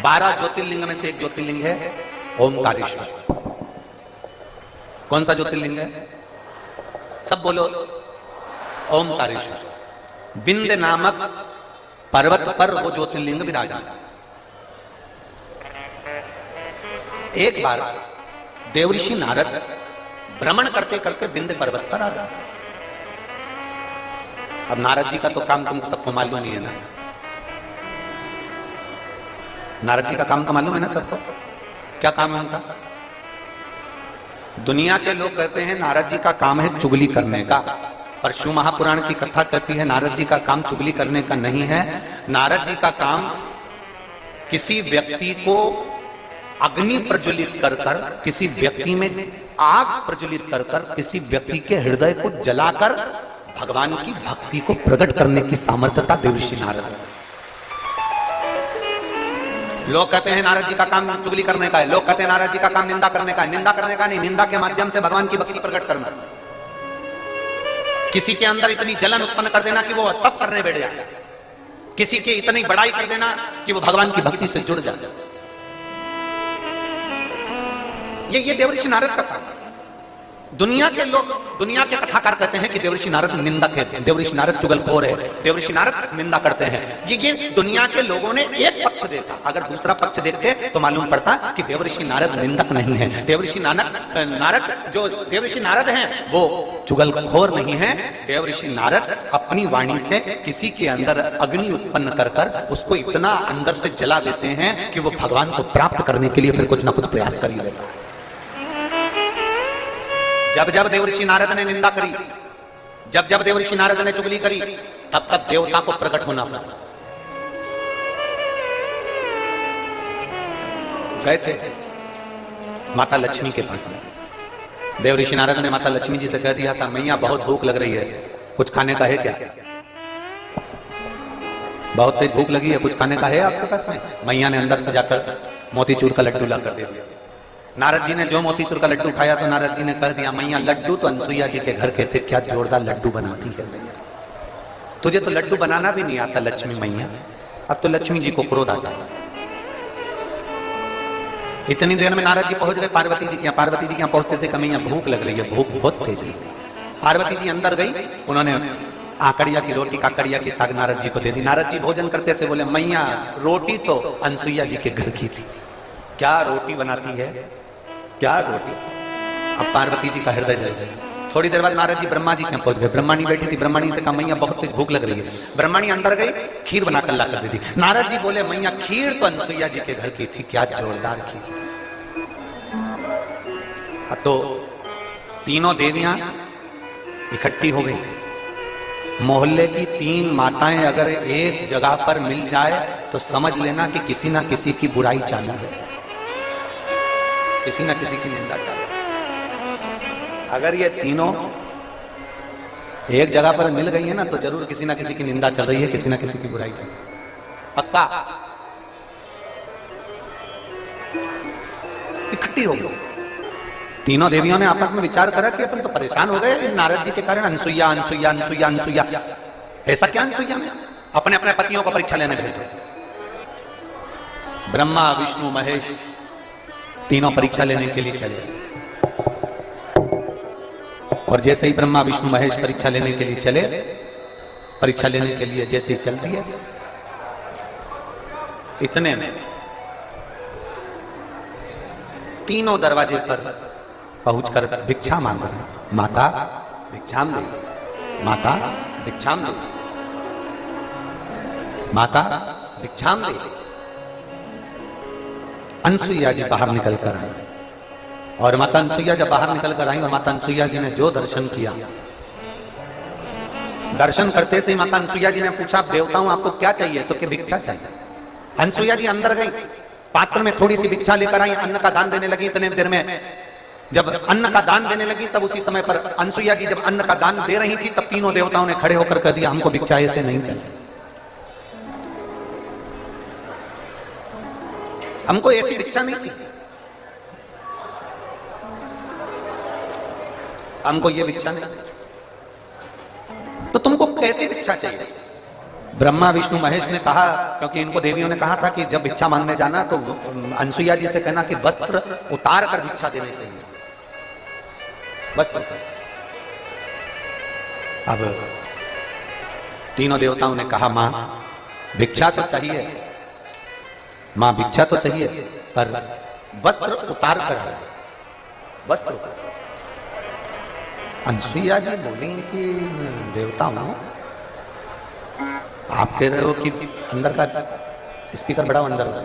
Speaker 1: 12 ज्योतिर्लिंग में से एक ज्योतिर्लिंग है ओमकारेश्वर। कौन सा ज्योतिर्लिंग है? सब बोलो। ओमकारेश्वर। विंध्य नामक पर्वत पर वो ज्योतिर्लिंग विराजमान। एक बार देवऋषि नारद भ्रमण करते करते विंध्य पर्वत पर आ गए। अब नारद जी का तो काम तुम सबको मालूम नहीं है ना? नारद जी का काम तो मालूम है ना सबको? क्या काम है उनका? दुनिया के लोग कहते हैं नारद जी का काम है चुगली करने का, पर शिव महापुराण की कथा कहती है नारद जी का काम चुगली करने का नहीं है। नारद जी का काम किसी व्यक्ति को अग्नि प्रज्वलित कर कर, किसी व्यक्ति में आग प्रज्वलित कर कर, किसी व्यक्ति के हृदय को जलाकर भगवान की भक्ति को प्रकट करने की सामर्थ्यता देवऋषि नारद। लोग कहते हैं नारद जी का काम चुगली करने का है, लोग कहते हैं नारद जी का काम निंदा करने का है। निंदा करने का नहीं, निंदा के माध्यम से भगवान की भक्ति प्रकट करना। किसी के अंदर इतनी जलन उत्पन्न कर देना कि वो तप करने बैठ जाए, किसी की इतनी बड़ाई कर देना कि वो भगवान की भक्ति से जुड़ जाए। ये देवऋषि नारद का काम। दुनिया के लोग, दुनिया के कथाकार कहते हैं कि देवऋषि नारद निंदक है, देवऋषि नारद चुगलखोर है, देवऋषि नारद निंदा करते हैं। ये दुनिया के लोगों ने एक पक्ष देखा। अगर दूसरा पक्ष देखते तो मालूम पड़ता कि देवऋषि नारद निंदक नहीं है। देवऋषि नारद जो देवऋषि नारद हैं वो चुगलखोर नहीं है। देवऋषि नारद अपनी वाणी से किसी के अंदर अग्नि उत्पन्न कर कर उसको इतना अंदर से जला देते हैं कि वो भगवान को प्राप्त करने के लिए फिर कुछ ना कुछ प्रयास कर ही लेता है। जब जब देवऋषि नारद ने निंदा करी, जब जब देवऋषि नारद ने चुगली करी, तब तक देवता को प्रकट होना पड़ा। गए थे माता लक्ष्मी के पास में। देवऋषि नारद ने माता लक्ष्मी जी से कह दिया था, मैया बहुत भूख लग रही है, कुछ खाने का है क्या? बहुत तेज भूख लगी है, कुछ खाने का है आपके पास में? मैया ने अंदर से जाकर मोतीचूर का लड्डू लाकर दे दिया। नारद जी ने जो मोतीचूर का लड्डू खाया तो नारद जी ने कह दिया, मैया लड्डू तो अनसुईया जी के घर के थे, क्या जोरदार लड्डू बनाती है मैया, तुझे तो लड्डू बनाना भी नहीं आता लक्ष्मी मैया। अब तो लक्ष्मी जी को क्रोध आता है। इतनी देर में नारद जी पहुंच गए पार्वती जी के यहाँ। पार्वती जी के यहाँ पहुंचते से मैया भूख लग रही है, भूख बहुत तेज है। पार्वती जी अंदर गई, उन्होंने आकड़िया की रोटी काकड़िया की साग नारद जी को दे दी। नारद जी भोजन करते से बोले, मैया रोटी तो अनसुईया जी के घर की थी, क्या रोटी बनाती है, क्या रोटी। अब पार्वती जी का हृदय जल गया। थोड़ी देर बाद नारद जी ब्रह्मा जी के पहुंच गए। ब्रह्माणी बैठी थी, ब्रह्माणी से कहा, मैया बहुत तेज भूख लग रही है। ब्रह्माणी अंदर गई, खीर बनाकर लाकर दे दी। नारद जी बोले, मैया खीर तो अनसुईया जी के घर की थी, क्या जोरदार खीर थी। अब तो तीनों देवियां इकट्ठी हो गई। मोहल्ले की 3 माताएं अगर एक जगह पर मिल जाए तो समझ लेना कि किसी ना किसी की बुराई चालू है, किसी ना किसी की निंदा चालू। अगर ये तीनों एक जगह पर मिल गई है ना तो जरूर किसी ना किसी की निंदा चल रही है, किसी ना किसी की बुराई चल रही है, पक्का। इकट्ठी हो गई तीनों देवियों ने आपस में विचार करा कि अपन तो परेशान हो गए नारद जी के कारण। अनसुईया अनसुईया अनसुईया अनसुईया, ऐसा क्या अनसुईया में? अपने अपने पतियों को परीक्षा लेने भेज दो। ब्रह्मा विष्णु महेश तीनों परीक्षा लेने के लिए चले, और जैसे ही ब्रह्मा विष्णु महेश परीक्षा लेने के लिए चले, परीक्षा लेने के लिए जैसे ही चल दिए, इतने में तीनों दरवाजे पर पहुंचकर भिक्षा मांग रहे, माता भिक्षाम दे, माता भिक्षाम दे, माता भिक्षाम दे। अनसुईया जी बाहर निकल कर आई, और माता अनसुईया जब बाहर निकल कर आई और माता अनसुईया जी ने जो दर्शन किया, दर्शन करते से ही माता अनसुईया जी ने पूछा, देवताओं आपको क्या चाहिए? तो कि भिक्षा चाहिए। अनसुईया जी अंदर गई, पात्र में थोड़ी सी भिक्षा लेकर आई, अन्न का दान देने लगी। इतने देर में जब अन्न का दान देने लगी, तब उसी समय पर अनसुईया जी जब अन्न का दान दे रही थी, तब तीनों देवताओं ने खड़े होकर कह दिया, हमको भिक्षा ऐसे नहीं चाहिए, हमको ऐसी भिक्षा नहीं चाहिए, हमको ये भिक्षा नहीं। तो तुमको कैसी भिक्षा चाहिए? ब्रह्मा विष्णु महेश ने कहा, क्योंकि इनको देवियों ने कहा था कि जब भिक्षा मांगने जाना तो अनसुईया जी से कहना कि वस्त्र उतार कर भिक्षा देने के लिए, वस्त्र। अब तीनों देवताओं ने कहा, मां भिक्षा तो चाहिए, मां भिक्षा तो चाहिए, पर वस्त्र उतार कर है, वस्त्र उतार। अनसुईया जी बोली कि देवताओं, आप कह रहे हो कि अंदर का स्पीकर बड़ा अंदर का,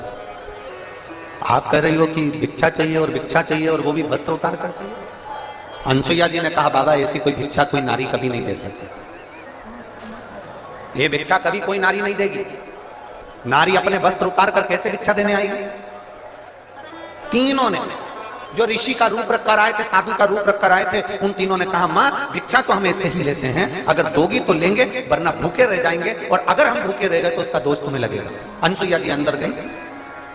Speaker 1: आप कह रही हो कि भिक्षा चाहिए और भिक्षा चाहिए और वो भी वस्त्र उतार कर चाहिए। अनसुईया जी ने कहा, बाबा ऐसी कोई भिक्षा कोई नारी कभी नहीं दे सकती, ये भिक्षा कभी कोई नारी नहीं देगी। नारी अपने वस्त्र उतार कर कैसे भिक्षा देने आएगी? तीनों ने, जो ऋषि का रूप रखकर आए थे, साधु का रूप रखकर आए थे, उन तीनों ने कहा, मां भिक्षा तो हम ऐसे ही लेते हैं, अगर दोगी तो लेंगे, वरना भूखे रह जाएंगे, और अगर हम भूखे रह गए तो उसका दोष तुम्हें लगेगा। अनसुईया जी अंदर गई।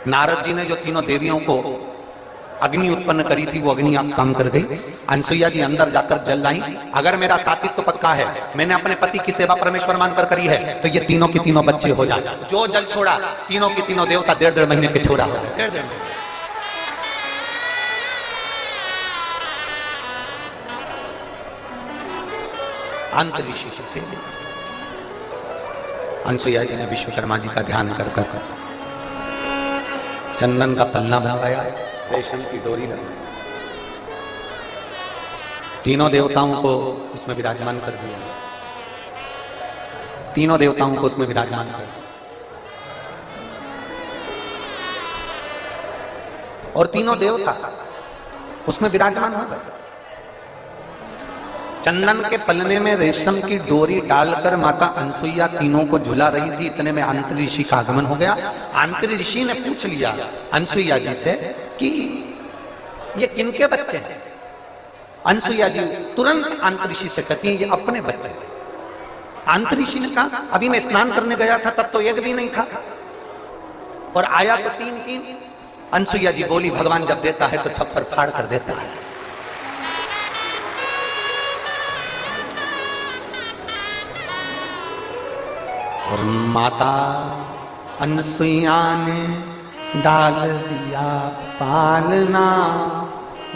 Speaker 1: नारद जी ने जो तीनों देवियों को अग्नि उत्पन्न करी थी, वो अग्नि आप काम कर गई। अनसुईया जी अंदर जाकर जल लाई, अगर मेरा सात्विक तो पक्का है, मैंने अपने पति की सेवा परमेश्वर मानकर करी है, तो ये तीनों की तीनों बच्चे हो जाए। जो जल छोड़ा, तीनों की तीनों देवता 1.5 महीने के छोड़ा हो गए। 1.5 महीने। अंत ऋषि थे। अनसुईया जी ने विश्वकर्मा जी का ध्यान कर कर चंदन का पल्ला बनवाया, रेशम की डोरी लगाई, तीनों देवताओं को उसमें विराजमान कर दिया, तीनों देवताओं को उसमें विराजमान कर दिया, और तीनों देवता उसमें विराजमान हो गए। चंदन के पलने में रेशम की डोरी डालकर माता अनसुईया तीनों को झुला रही थी। इतने में आंतरी ऋषि का आगमन हो गया। आंतरी ऋषि ने पूछ लिया अनसुईया जी से कि ये किनके बच्चे हैं? अनसुईया जी तुरंत आंतरी ऋषि से कहती हैं, ये अपने बच्चे। आंतरी ऋषि ने कहा, अभी मैं स्नान करने गया था, तब तो एक भी नहीं था, और आया तो 3। अनसुईया जी बोली, भगवान जब देता है तो छप्पर फाड़ कर देता है। और माता अनसुईया ने डाल दिया पालना,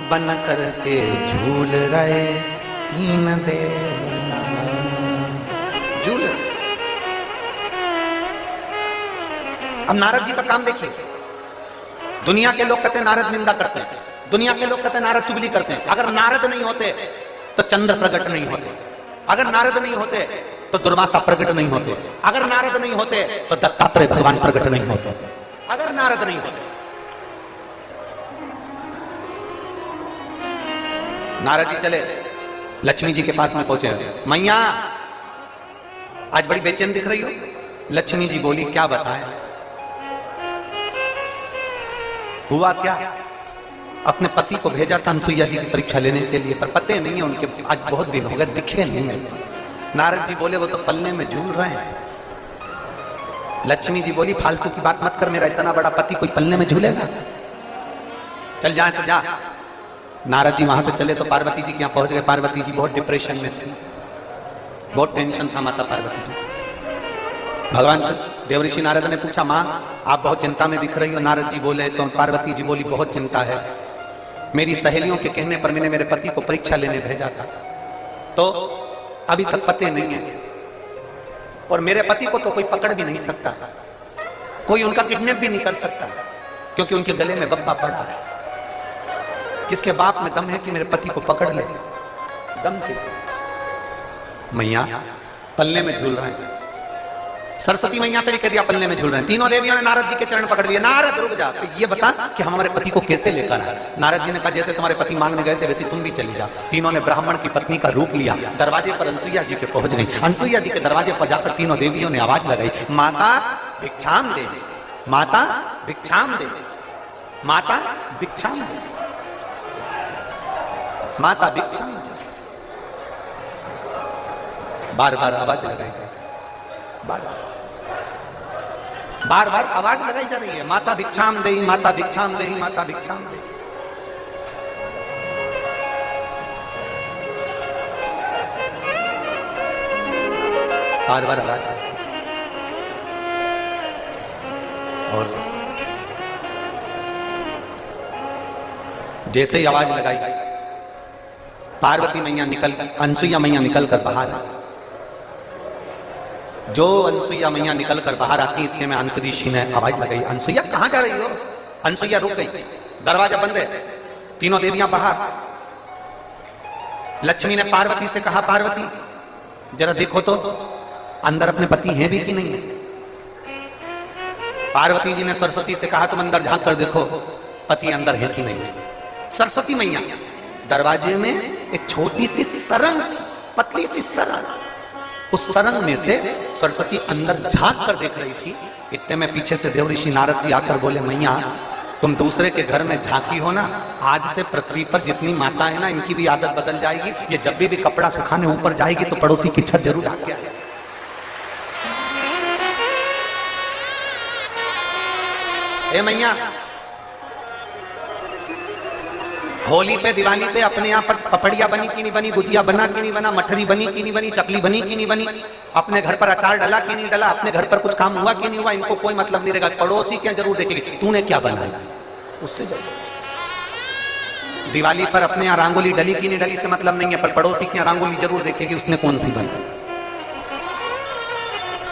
Speaker 1: बन करके झूल रहे 3 देवता, झूल। अब नारद जी का काम देखिए। दुनिया के लोग कहते हैं नारद निंदा करते हैं, दुनिया के लोग कहते हैं नारद चुगली करते हैं। अगर नारद नहीं होते तो चंद्र प्रकट नहीं होते, अगर नारद नहीं होते तो दुर्वासा प्रकट नहीं होते, अगर नारद नहीं होते तो दत्तात्रेय भगवान प्रकट नहीं होते, अगर नारद नहीं होते। नारद जी चले, लक्ष्मी जी के पास में पहुंचे। मैया आज बड़ी बेचैन दिख रही हो। लक्ष्मी जी बोली, क्या बताएं, हुआ क्या? अपने पति को भेजा था अनसुईया जी की परीक्षा लेने के लिए, पर पते नहीं है उनके, आज बहुत दिन हो गए, दिखे नहीं मेरे। नारद जी बोले, वो तो पल्ले में झूल रहे हैं। लक्ष्मी जी बोली, फालतू की बात मत कर, मेरा इतना बड़ा पति कोई पल्ले में झूलेगा? चल जा से जा। नारद जी वहां से चले तो पार्वती जी के यहाँ पहुंच गए। पार्वती जी बहुत डिप्रेशन में थी, बहुत टेंशन था माता पार्वती जी। भगवान देवऋषि नारद ने पूछा, माँ आप बहुत चिंता में दिख रही हो। नारद जी बोले तो पार्वती जी बोली, बहुत चिंता है। मेरी सहेलियों के कहने पर मैंने मेरे पति को परीक्षा लेने भेजा था, तो अभी तक पते नहीं है, और मेरे पति को तो कोई पकड़ भी नहीं सकता, कोई उनका किडनैप भी नहीं कर सकता, क्योंकि उनके गले में बप्पा पड़ा है। किसके बाप में दम है कि मेरे पति को पकड़ ले? दम चाहिए। मैया पल्ले में झूल रहे हैं। सरस्वती मैया से भी कह दिया पल्ले में झूल रहे हैं। तीनों देवियों ने नारद जी के चरण पकड़ लिए। नारद रुक जा, तो ये बता कि हम हमारे पति को कैसे लेकर आए? नारद जी ने कहा, जैसे तुम्हारे पति मांगने गए थे वैसे तुम भी चली जाओ। तीनों ने ब्राह्मण की पत्नी का रूप लिया, दरवाजे पर अनसुईया जी के पहुंच गई। अनसुईया जी के दरवाजे पर जाकर तीनों देवियों ने आवाज लगाई, माता भिक्षाम दे, माता भिक्षाम दे, माता भिक्षाम दे, माता भिक्षाम दे। बार बार आवाज लगाई जा रही है, बार बार आवाज लगाई जा रही है, माता भिक्षाम दे, माता भिक्षाम दे, माता भिक्षाम दे। बार बार आवाज लगाई। और जैसे ही आवाज लगाई, पार्वती मैया निकल, अनसुईया मैया निकल कर बाहर आई। जो अनसुईया मैया निकल कर बाहर आती, इतने में अंतरिक्षी ने आवाज लगाई, अनसुईया कहां जा रही हो? अनसुईया रुक गई, दरवाजा बंद है, तीनों देवियां बाहर। लक्ष्मी ने पार्वती से कहा, पार्वती जरा देखो तो अंदर अपने पति हैं भी कि नहीं है? पार्वती जी ने सरस्वती से कहा, तुम अंदर झांक कर देखो पति अंदर है कि नहीं है। सरस्वती मैया दरवाजे में एक छोटी सी सरंग थी, पतली सी सरंग, उस सरंग में से सरस्वती अंदर झांक कर देख रही थी। इतने में पीछे से देवऋषि नारद जी आकर बोले, मैया तुम दूसरे के घर में झांकी हो ना, आज से पृथ्वी पर जितनी माता है ना, इनकी भी आदत बदल जाएगी। ये जब भी कपड़ा सुखाने ऊपर जाएगी तो पड़ोसी की छत जरूर ढाक के आएगी। ए मैया, होली पे दिवाली पे अपने यहाँ पर पपड़िया बनी कि नहीं बनी, गुजिया बना कि नहीं बना, मठरी बनी कि नहीं बनी, चकली बनी कि नहीं बनी, अपने घर पर अचार डला कि नहीं डला, अपने घर पर कुछ काम हुआ कि नहीं हुआ, इनको कोई मतलब नहीं रहेगा। पड़ोसी क्या जरूर देखेगी तूने क्या बनाया, उससे जरूर। दिवाली पर अपने यहाँ रंगोली डली कि नहीं डली से मतलब नहीं है, पर पड़ोसी की रंगोली जरूर देखेगी उसने कौन सी बनाई।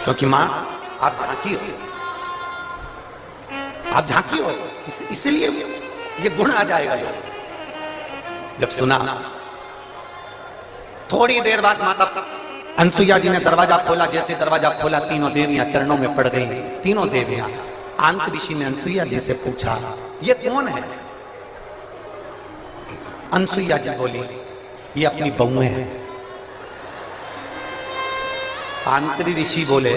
Speaker 1: क्योंकि माँ आप झांकी हो, आप झांकी हो, इसलिए ये गुण आ जाएगा। जब सुना, थोड़ी देर बाद माता अनसुईया जी ने दरवाजा खोला। जैसे दरवाजा खोला, तीनों देवियां चरणों में पड़ गई। तीनों देवियां। अंतरिक्षी ने अनसुईया जी से पूछा, ये कौन है? अनसुईया जी बोली, ये अपनी बहुएं हैं। अंतरिक्षी बोले,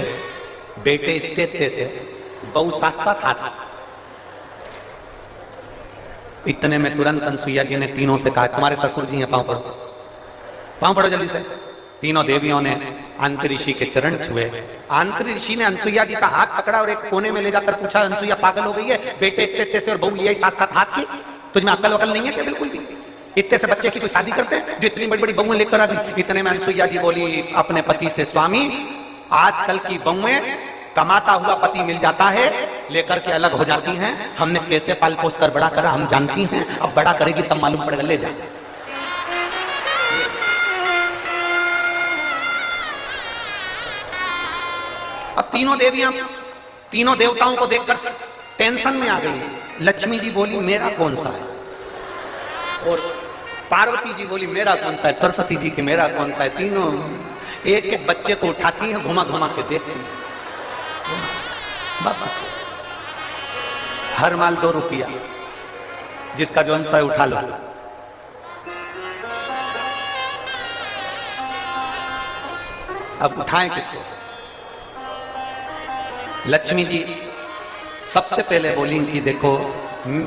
Speaker 1: बेटे इतने इतने से बहू साथ साथ आती। इतने में तुरंत अनसुईया जी ने तीनों से कहा, तुम्हारे ससुर जी हैं, पांव पड़ो, पांव पड़ो जल्दी से। तीनों देवियों ने अंतरिक्षी के चरण छुए। अंतरिक्षी ने अनसुईया जी का हाथ पकड़ा और एक कोने में ले जाकर पूछा, अनसुईया पागल हो गई है? बेटे इतने इतने से और बहू यही साथ साथ हाथ की, तुझमें अक्ल वकल नहीं है क्या? बिल्कुल भी। इतने से बच्चे की कोई शादी करते हैं जो इतनी बड़ी बड़ी बहुएं लेकर आ गई? इतने में अनसुईया जी बोली अपने पति से, स्वामी आजकल की बहुएं कमाता हुआ पति मिल जाता है, लेकर के अलग हो जाती हैं। हमने कैसे पाल पोस कर बड़ा करा हम जानती हैं, अब बड़ा करेगी तब मालूम पड़ेगा, ले जा। अब तीनों देवियां तीनों देवताओं को देखकर टेंशन में आ गई। लक्ष्मी जी बोली, मेरा कौन सा है? और पार्वती जी बोली, मेरा कौन सा है? सरस्वती जी की, मेरा कौन सा है? तीनों एक एक बच्चे को उठाती हैं, घुमा घुमा के देखती हैं। बाबा हर माल 2 रुपया, जिसका जो अंश है उठा लो। अब उठाएं किसको? लक्ष्मी जी सबसे पहले बोली कि देखो,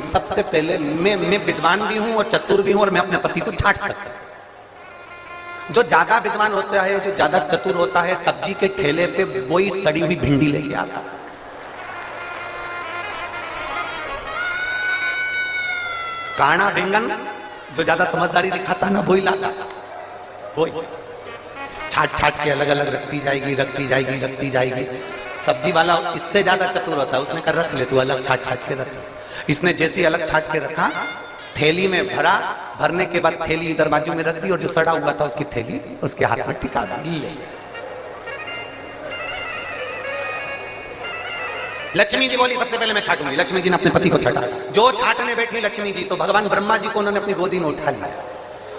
Speaker 1: सबसे पहले मैं विद्वान भी हूं और चतुर भी हूं, और मैं अपने पति को छांट सकता हूं। जो ज्यादा विद्वान होता है, जो ज्यादा चतुर होता है, सब्जी के ठेले पे वही सड़ी हुई भिंडी लेके आता है। काना बैंगन जो ज्यादा समझदारी दिखाता ना वही लाता, वही छाट छाट के अलग अलग रखती जाएगी रखती जाएगी रखती जाएगी। सब्जी वाला इससे ज्यादा चतुर होता है, उसने कर रख ले तू अलग छाट छाट के रख। इसने जैसे अलग छाट के रखा, थैली में भरा, भरने के बाद थैली इधर बाजू में रख दी और जो सड़ा हुआ था उसकी थैली उसके हाथ में टिका दी। लक्ष्मी जी बोली सबसे पहले मैं छाटूंगी। लक्ष्मी जी ने अपने पति को छाटा। जो छाटने बैठी लक्ष्मी जी तो भगवान ब्रह्मा जी को उन्होंने अपनी गोदी में उठा लिया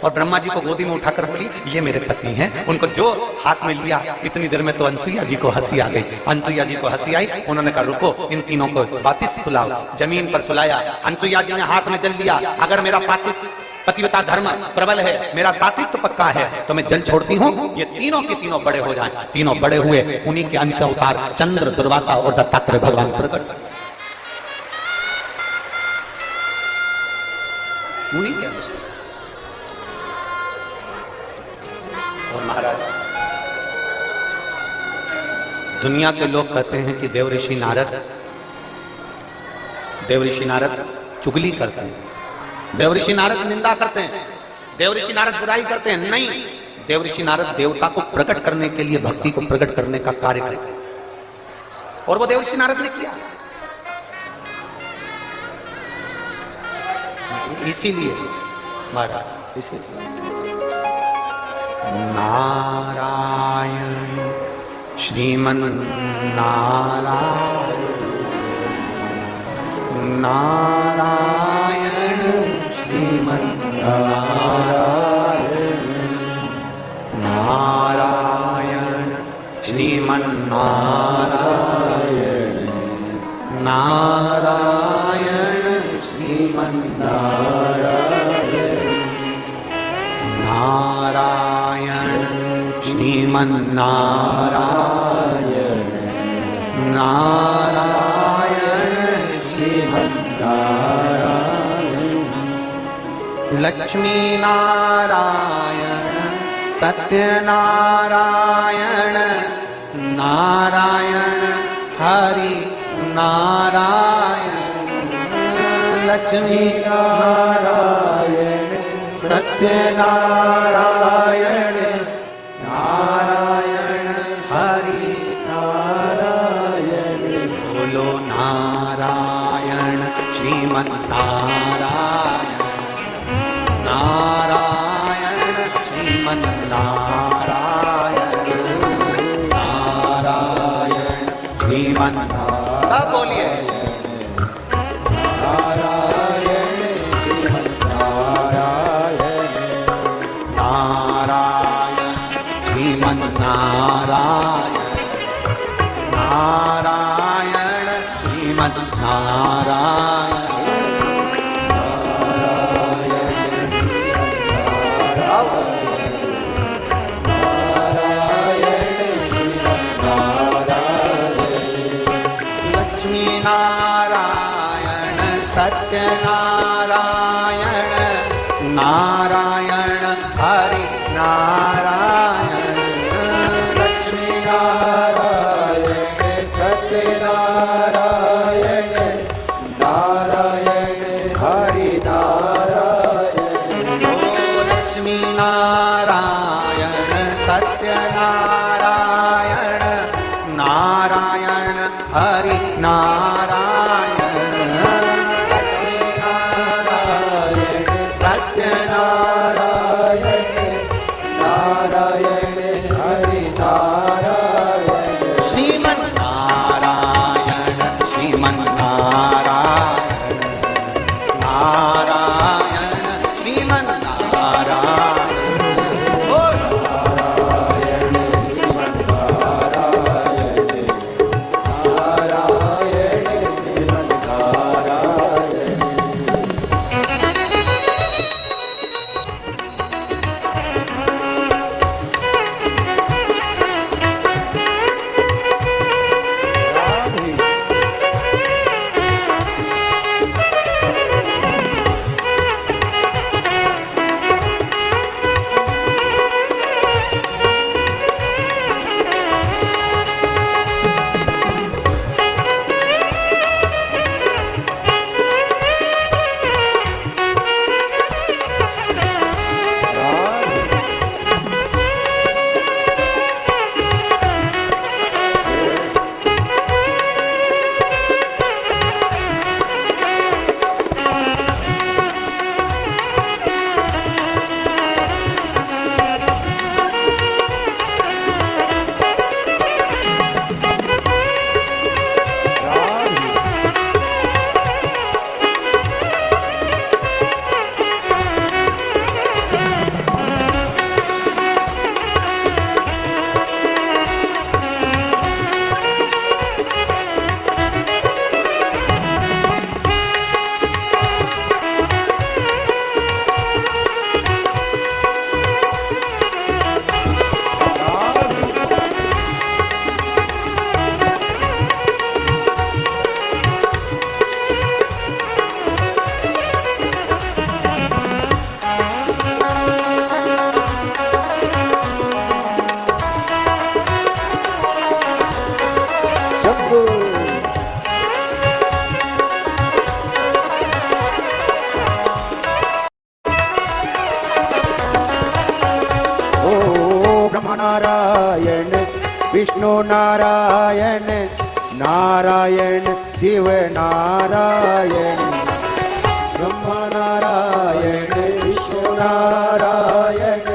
Speaker 1: और ब्रह्मा जी को गोदी में उठाकर बोली ये मेरे पति हैं। उनको जो हाथ में लिया, इतनी देर में तो अनसुईया जी को हंसी आ गई। अनसुईया जी को हंसी आई, उन्होंने कहा रुको इन तीनों को वापिस सुलाओ। जमीन पर सुलाया। अनसुईया जी ने हाथ में जल लिया। अगर मेरा पतिव्रता धर्म प्रबल है, मेरा सात्वित्व पक्का है तो मैं जल छोड़ती हूँ, ये तीनों के तीनों बड़े हो जाएं। तीनों बड़े हुए, उन्हीं के अंश अवतार चंद्र, दुर्वासा और दत्तात्रेय भगवान प्रकट। उन्हीं के अंश। और महाराज दुनिया के लोग कहते हैं कि देवऋषि नारद चुगली करते हैं, देवऋषि नारद निंदा करते हैं, देवऋषि नारद बुराई करते हैं। नहीं, देवऋषि नारद देवता को प्रकट करने के लिए, भक्ति को प्रकट करने का कार्य करते हैं और वो देवऋषि नारद ने किया। इसीलिए महाराज, इसीलिए नारायण श्रीमन नारायण, नारायण श्रीमन नारायण, नारायण श्रीमन नारायण, नारायण श्रीमन नारायण, नारायण श्रीमन नारायण, नारायण श्रीमन नारायण। लक्ष्मी नारायण सत्यनारायण, नारायण हरि नारायण। लक्ष्मी नारायण सत्यनारायण, नारायण हरि नारायण। बोलो नारायण श्रीमन नारायण, नारायण श्रीमन नारायण, नारायण श्रीमन नारायण। सब बोलिए नारायण श्रीमन नारायण, नारायण श्रीमन नारायण, नारायण श्रीमन नारायण, लक्ष्मी नारायण सत्यनारायण, नारायण हरि नारायण। लक्ष्मी नारायण सत्यनारायण, नारायण हरि नारायण। ओ लक्ष्मी नारायण सत्यनारायण, नारायण हरि नारायण। लक्ष्मी नारायण सत्यनारायण,
Speaker 2: नारायण विष्णु नारायण नारायण शिव नारायण ब्रह्मा नारायण विष्णु नारायण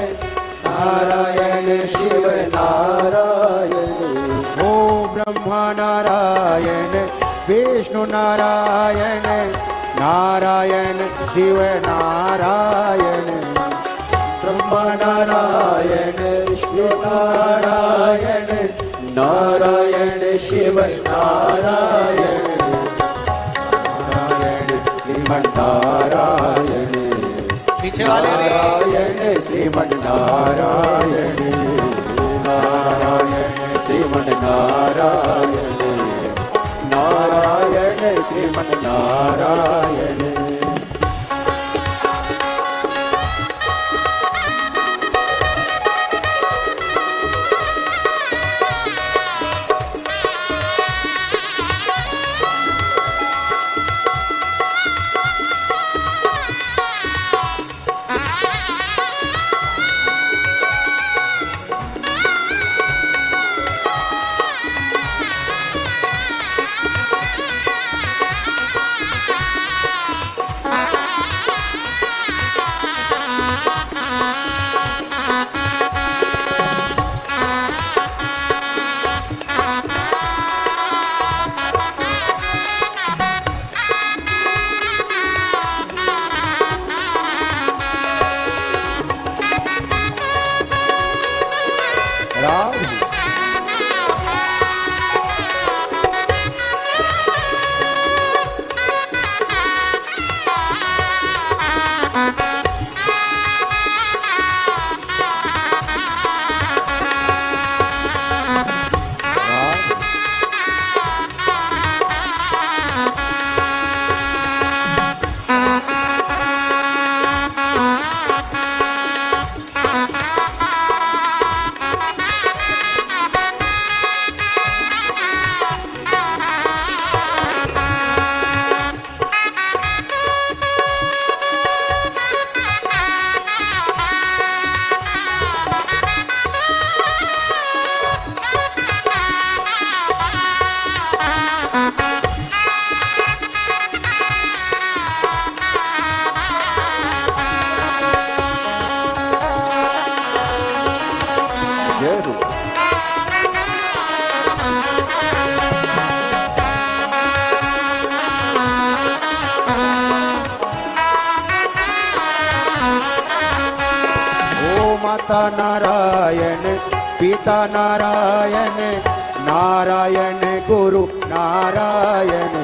Speaker 2: नारायण शिव नारायण ओ ब्रह्मा नारायण विष्णु नारायण नारायण शिव नारायण ब्रह्मा नारायण विष्णु नारायण नारायण शिव नारायण नारायण श्रीमन नारायण
Speaker 1: पीछे वाले
Speaker 2: नारायण श्रीमन नारायण नारायण श्रीमन नारायण नारायण श्रीमन नारायण माता नारायण पिता नारायण नारायण गुरु नारायण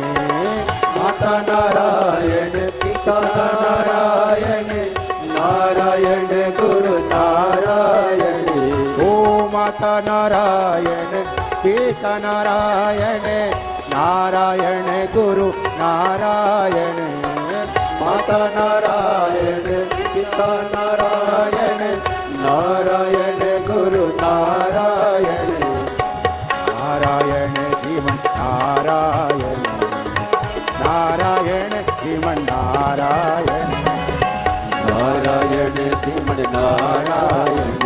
Speaker 2: माता नारायण पिता नारायण नारायण गुरु नारायण ओ माता नारायण पिता नारायण नारायण गुरु नारायण माता नारायण पिता नारायण नारायण गुरु नारायण नारायण श्रीमन नारायण नारायण श्रीमन नारायण नारायण श्रीमन नारायण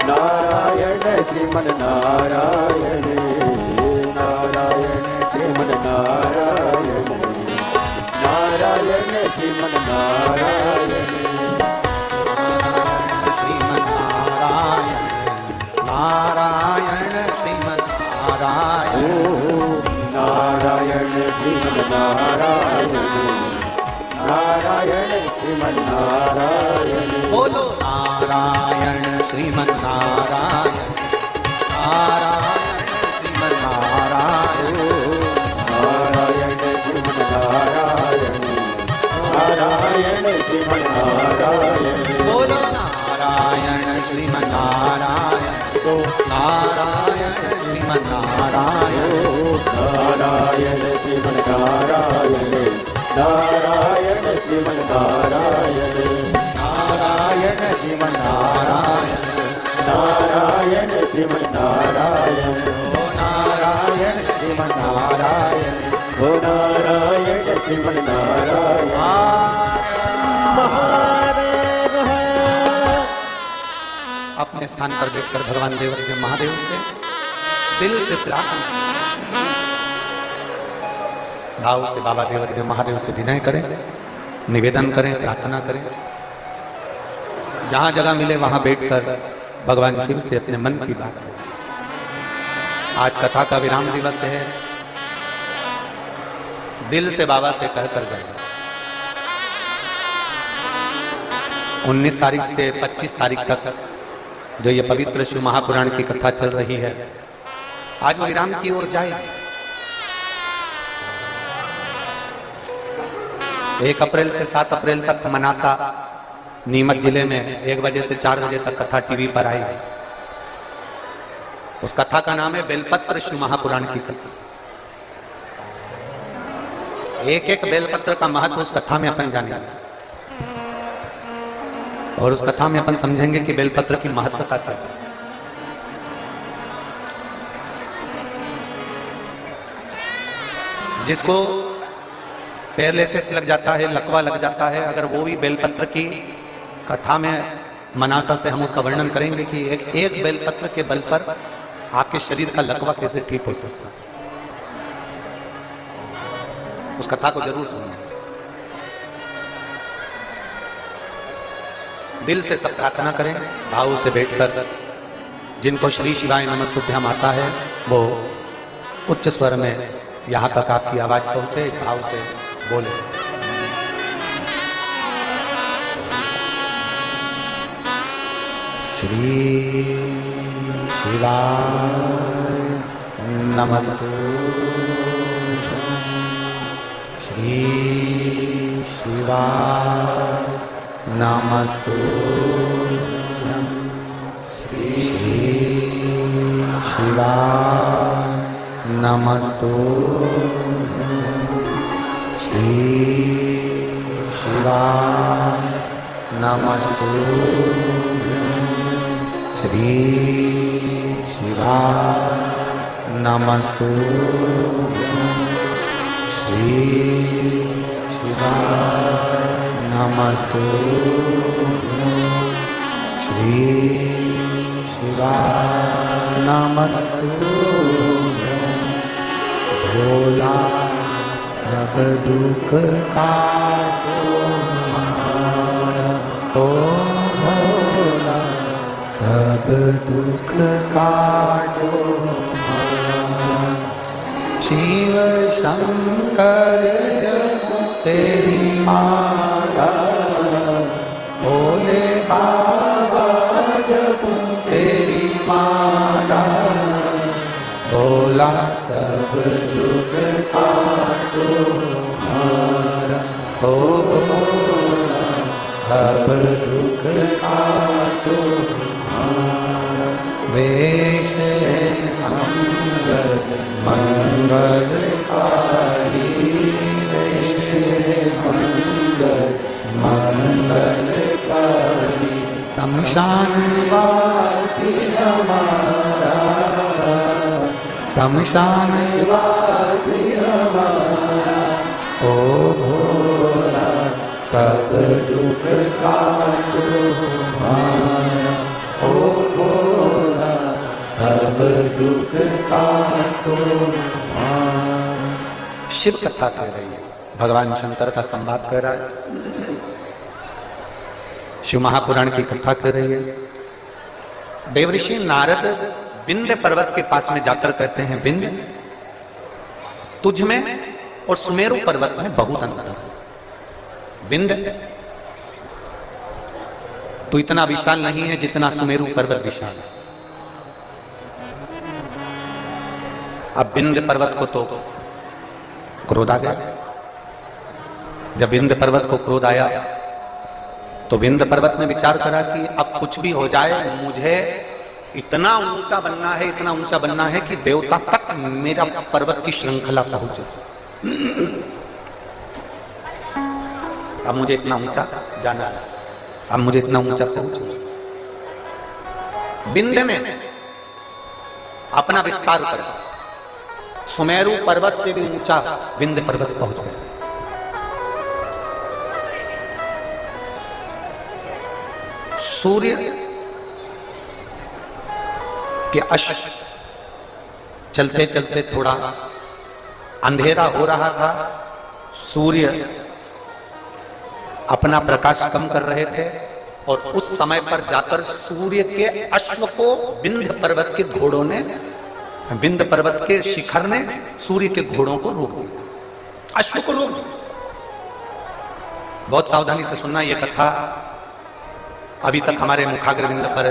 Speaker 2: नारायण श्रीमन नारायण नारायण श्रीमन नारायण नारायण श्रीमन नारायण
Speaker 1: नारायण श्रीमन नारायण
Speaker 2: नारायण श्रीमन नारायण नारायण श्रीमन नारायण
Speaker 1: बोलो नारायण श्रीमन नारायण नारायण श्रीमन नारायण
Speaker 2: नारायण श्रीमन नारायण नारायण श्रीमन नारायण
Speaker 1: बोलो नारायण श्रीमन नारायण नारायण श्रीमन नारायण
Speaker 2: नारायण श्रीमन नारायण नारायण श्रीमन नारायण नारायण श्रीमन नारायण नारायण श्रीमन नारायण नारायण श्रीमन नारायण ओ नारायण श्रीमन नारायण महादेव
Speaker 1: अपने स्थान पर बैठकर भगवान देवाधिदेव महादेव से दिल से प्रार्थना, भाव से बाबा देवाधिदेव महादेव से विनय करें, निवेदन करें, प्रार्थना करें। जहां जगह मिले वहां बैठकर भगवान शिव से अपने मन की बात करें। आज कथा का विराम दिवस है, दिल से बाबा से कहकर जाए। 19 तारीख से 25 तारीख तक जो ये पवित्र शिव महापुराण की कथा चल रही है, आज वो विराम की ओर जाए। 1 अप्रैल से 7 अप्रैल तक मनासा नीमच जिले में 1 बजे से 4 बजे तक कथा टीवी पर आई। उस कथा का नाम है बेलपत्र शिव महापुराण की कथा। एक बेलपत्र का महत्व उस कथा में अपन जानेंगे और उस कथा में अपन समझेंगे कि बेलपत्र की महत्वता क्या है। जिसको पैरालिसिस लग जाता है, लकवा लग जाता है, अगर वो भी बेलपत्र की कथा में मनासा से हम उसका वर्णन करेंगे कि एक बेलपत्र के बल पर आपके शरीर का लकवा कैसे ठीक हो सकता है। उस कथा को जरूर सुनिए। दिल से सब प्रार्थना करें, भाव से बैठकर। जिनको श्री शिवाय नमस्तुभ्यम आता है वो उच्च स्वर में यहां तक आपकी आवाज पहुंचे, इस भाव से बोले। श्री शिवाय नमस्तुभ्यम, श्री शिवाय नमस्तुभ्यम, श्री शिवाय नमस्तुभ्यम, श्री शिवाय नमस्तुभ्यम, श्री शिवाय नमस्तुभ्यम, श्री शिवाय नमस्तुभ्यम, श्री शिवाय नमस्तुभ्यम। भोला सब दुख काटो हमारा, ओ भोला सब दुख काटो हमारा। शिव शंकर जपो तेरी माला, भोले बाबा जपो तेरी माला। भोला सब दुख काटो हमारा, ओ भोला सब दुख काटो हमारा। वेश मंगल मंगलकारी, वेश मंगल मंगलकारी। शमशान वासी हमारा, शमशान वासी हमारा। ओ भोला सब दुख काटो हमारा, ओ भोला सब दुख काटो हमारा। शिव कथा कह रही है, भगवान शंकर का संवाद कर रहा है, शिव महापुराण की कथा कर रही है। देवऋषि नारद विंध्य पर्वत के पास में जाकर कहते हैं, विंध्य तुझ में और सुमेरु पर्वत में बहुत अंतर है। विंध्य तू इतना विशाल नहीं है जितना सुमेरु पर्वत विशाल है। अब विंध्य पर्वत को तो क्रोध आ गया। जब विंध्य पर्वत को क्रोध आया तो विंध्य पर्वत ने विचार करा कि अब कुछ भी हो जाए, मुझे इतना ऊंचा बनना है, इतना ऊंचा बनना है कि देवता तक मेरा पर्वत की श्रृंखला पहुंचे। अब मुझे इतना ऊंचा जाना है, अब मुझे इतना ऊंचा पहुंचना। विंध्य ने अपना विस्तार करा, सुमेरु पर्वत से भी ऊंचा विंध्य पर्वत पहुंच गया। सूर्य कि अश्व चलते चलते थोड़ा अंधेरा हो रहा था, सूर्य अपना प्रकाश कम कर रहे थे और उस समय पर जाकर सूर्य के अश्व को विंध्य पर्वत के घोड़ों ने, विंध्य पर्वत के शिखर ने सूर्य के घोड़ों को रोक दिया, अश्व को रोक दिया। बहुत सावधानी से सुनना, यह कथा अभी तक हमारे मुखाग्रविंद पर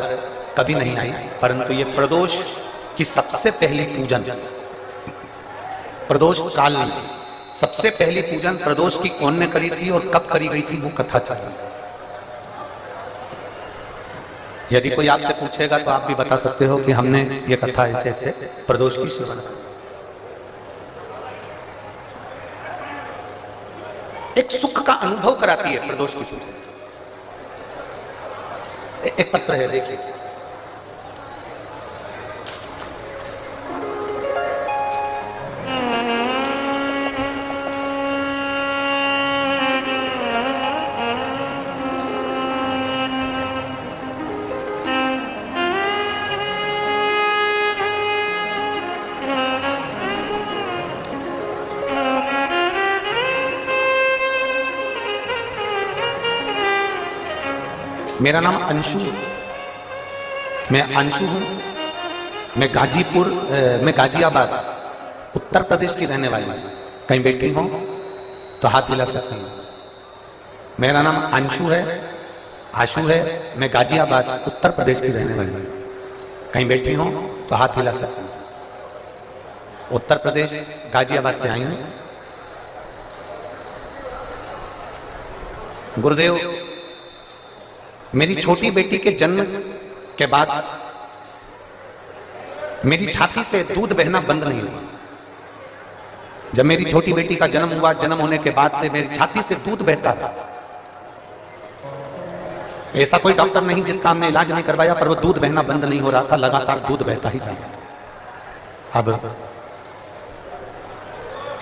Speaker 1: कभी नहीं आई, परंतु ये प्रदोष की सबसे पहली पूजन, प्रदोष काल में सबसे पहली पूजन प्रदोष की कौन ने करी थी और कब करी गई थी, वो कथा चल रही है। यदि कोई आपसे पूछेगा तो आप भी बता सकते हो कि हमने ये कथा ऐसे ऐसे प्रदोष की शुरू की। एक सुख का अनुभव कराती है प्रदोष की पूजा। एक पत्र है, देखिए। मेरा नाम अंशु है, मैं अंशु हूं, मैं गाजियाबाद उत्तर प्रदेश की रहने वाली हूं। कहीं बैठी हो तो हाथ हिला सकती हूं। मेरा नाम अंशु है, आशु है, मैं गाजियाबाद उत्तर प्रदेश की रहने वाली हूं। कहीं बैठी हो तो हाथ हिला सकती हूं। उत्तर प्रदेश गाजियाबाद से आई हूं। गुरुदेव, मेरी छोटी बेटी के जन्म के बाद मेरी छाती से दूध बहना बंद नहीं हुआ। जब मेरी छोटी बेटी का जन्म हुआ, जन्म होने के बाद से मेरी छाती से दूध बहता था। ऐसा कोई डॉक्टर नहीं जिसका हमने इलाज नहीं करवाया, पर वो दूध बहना बंद नहीं हो रहा था, लगातार दूध बहता ही था। अब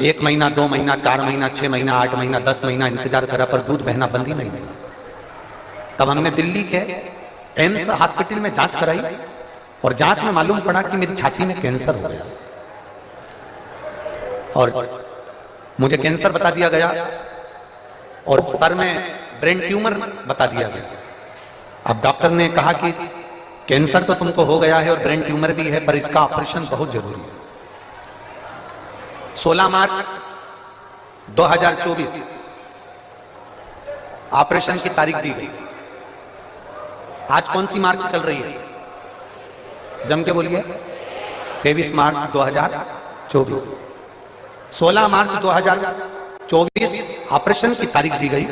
Speaker 1: 1 महीना, 2 महीना, 4 महीना, 6 महीना, 8 महीना, 10 महीना इंतजार करा, पर दूध बहना बंद ही नहीं हुआ। तब हमने दिल्ली के एम्स हॉस्पिटल में जांच कराई और जांच में मालूम पड़ा कि मेरी छाती में कैंसर हो गया और मुझे कैंसर बता दिया गया और सर में ब्रेन ट्यूमर बता दिया गया। अब डॉक्टर ने कहा कि कैंसर तो तुमको हो गया है और ब्रेन ट्यूमर भी है, पर इसका ऑपरेशन बहुत जरूरी है। 16 मार्च 2024 ऑपरेशन की तारीख दी गई। आज कौन सी मार्च चल रही है? जम के बोलिए। 23 मार्च 2024। 16 मार्च 2024 ऑपरेशन की तारीख दी गई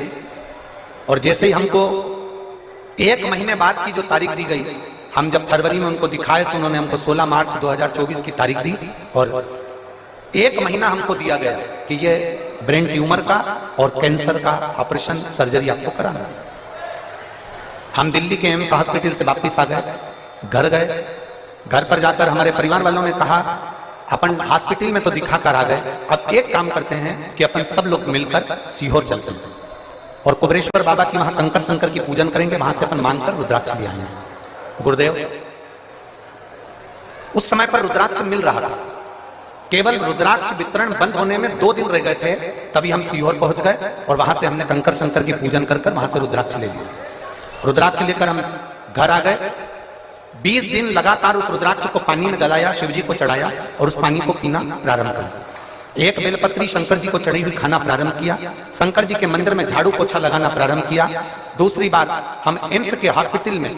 Speaker 1: और जैसे ही हमको 1 महीने बाद की जो तारीख दी गई, हम जब फरवरी में उनको दिखाए तो उन्होंने हमको 16 मार्च 2024 की तारीख दी और 1 महीना हमको दिया गया कि ये ब्रेन ट्यूमर का और कैंसर का ऑपरेशन सर्जरी आपको कराना है। हम दिल्ली के एम्स हॉस्पिटल से वापस आ गए, घर गए। घर पर जाकर हमारे परिवार वालों ने कहा अपन हॉस्पिटल में तो दिखा कर आ गए, अब एक काम करते हैं कि अपन सब लोग मिलकर सीहोर चलते हैं और कुबरेश्वर बाबा की वहां कंकर शंकर की पूजन करेंगे, वहां से अपन मांगकर रुद्राक्ष ले आएंगे। गुरुदेव, उस समय पर रुद्राक्ष मिल रहा था, केवल रुद्राक्ष वितरण बंद होने में 2 दिन रह गए थे, तभी हम सीहोर पहुंच गए और वहां से हमने कंकर शंकर की पूजन कर वहां से रुद्राक्ष ले लिया। रुद्राक्ष लेकर हम घर आ गए। 20 दिन लगातार उस रुद्राक्ष को पानी में गलाया, शिव जी को चढ़ाया और उस पानी को पीना प्रारंभ किया। एक बेलपत्री शंकर जी को चढ़ी हुई खाना प्रारंभ किया। शंकर जी के मंदिर में झाड़ू पोछा लगाना प्रारंभ किया। दूसरी बार हम एम्स के हॉस्पिटल में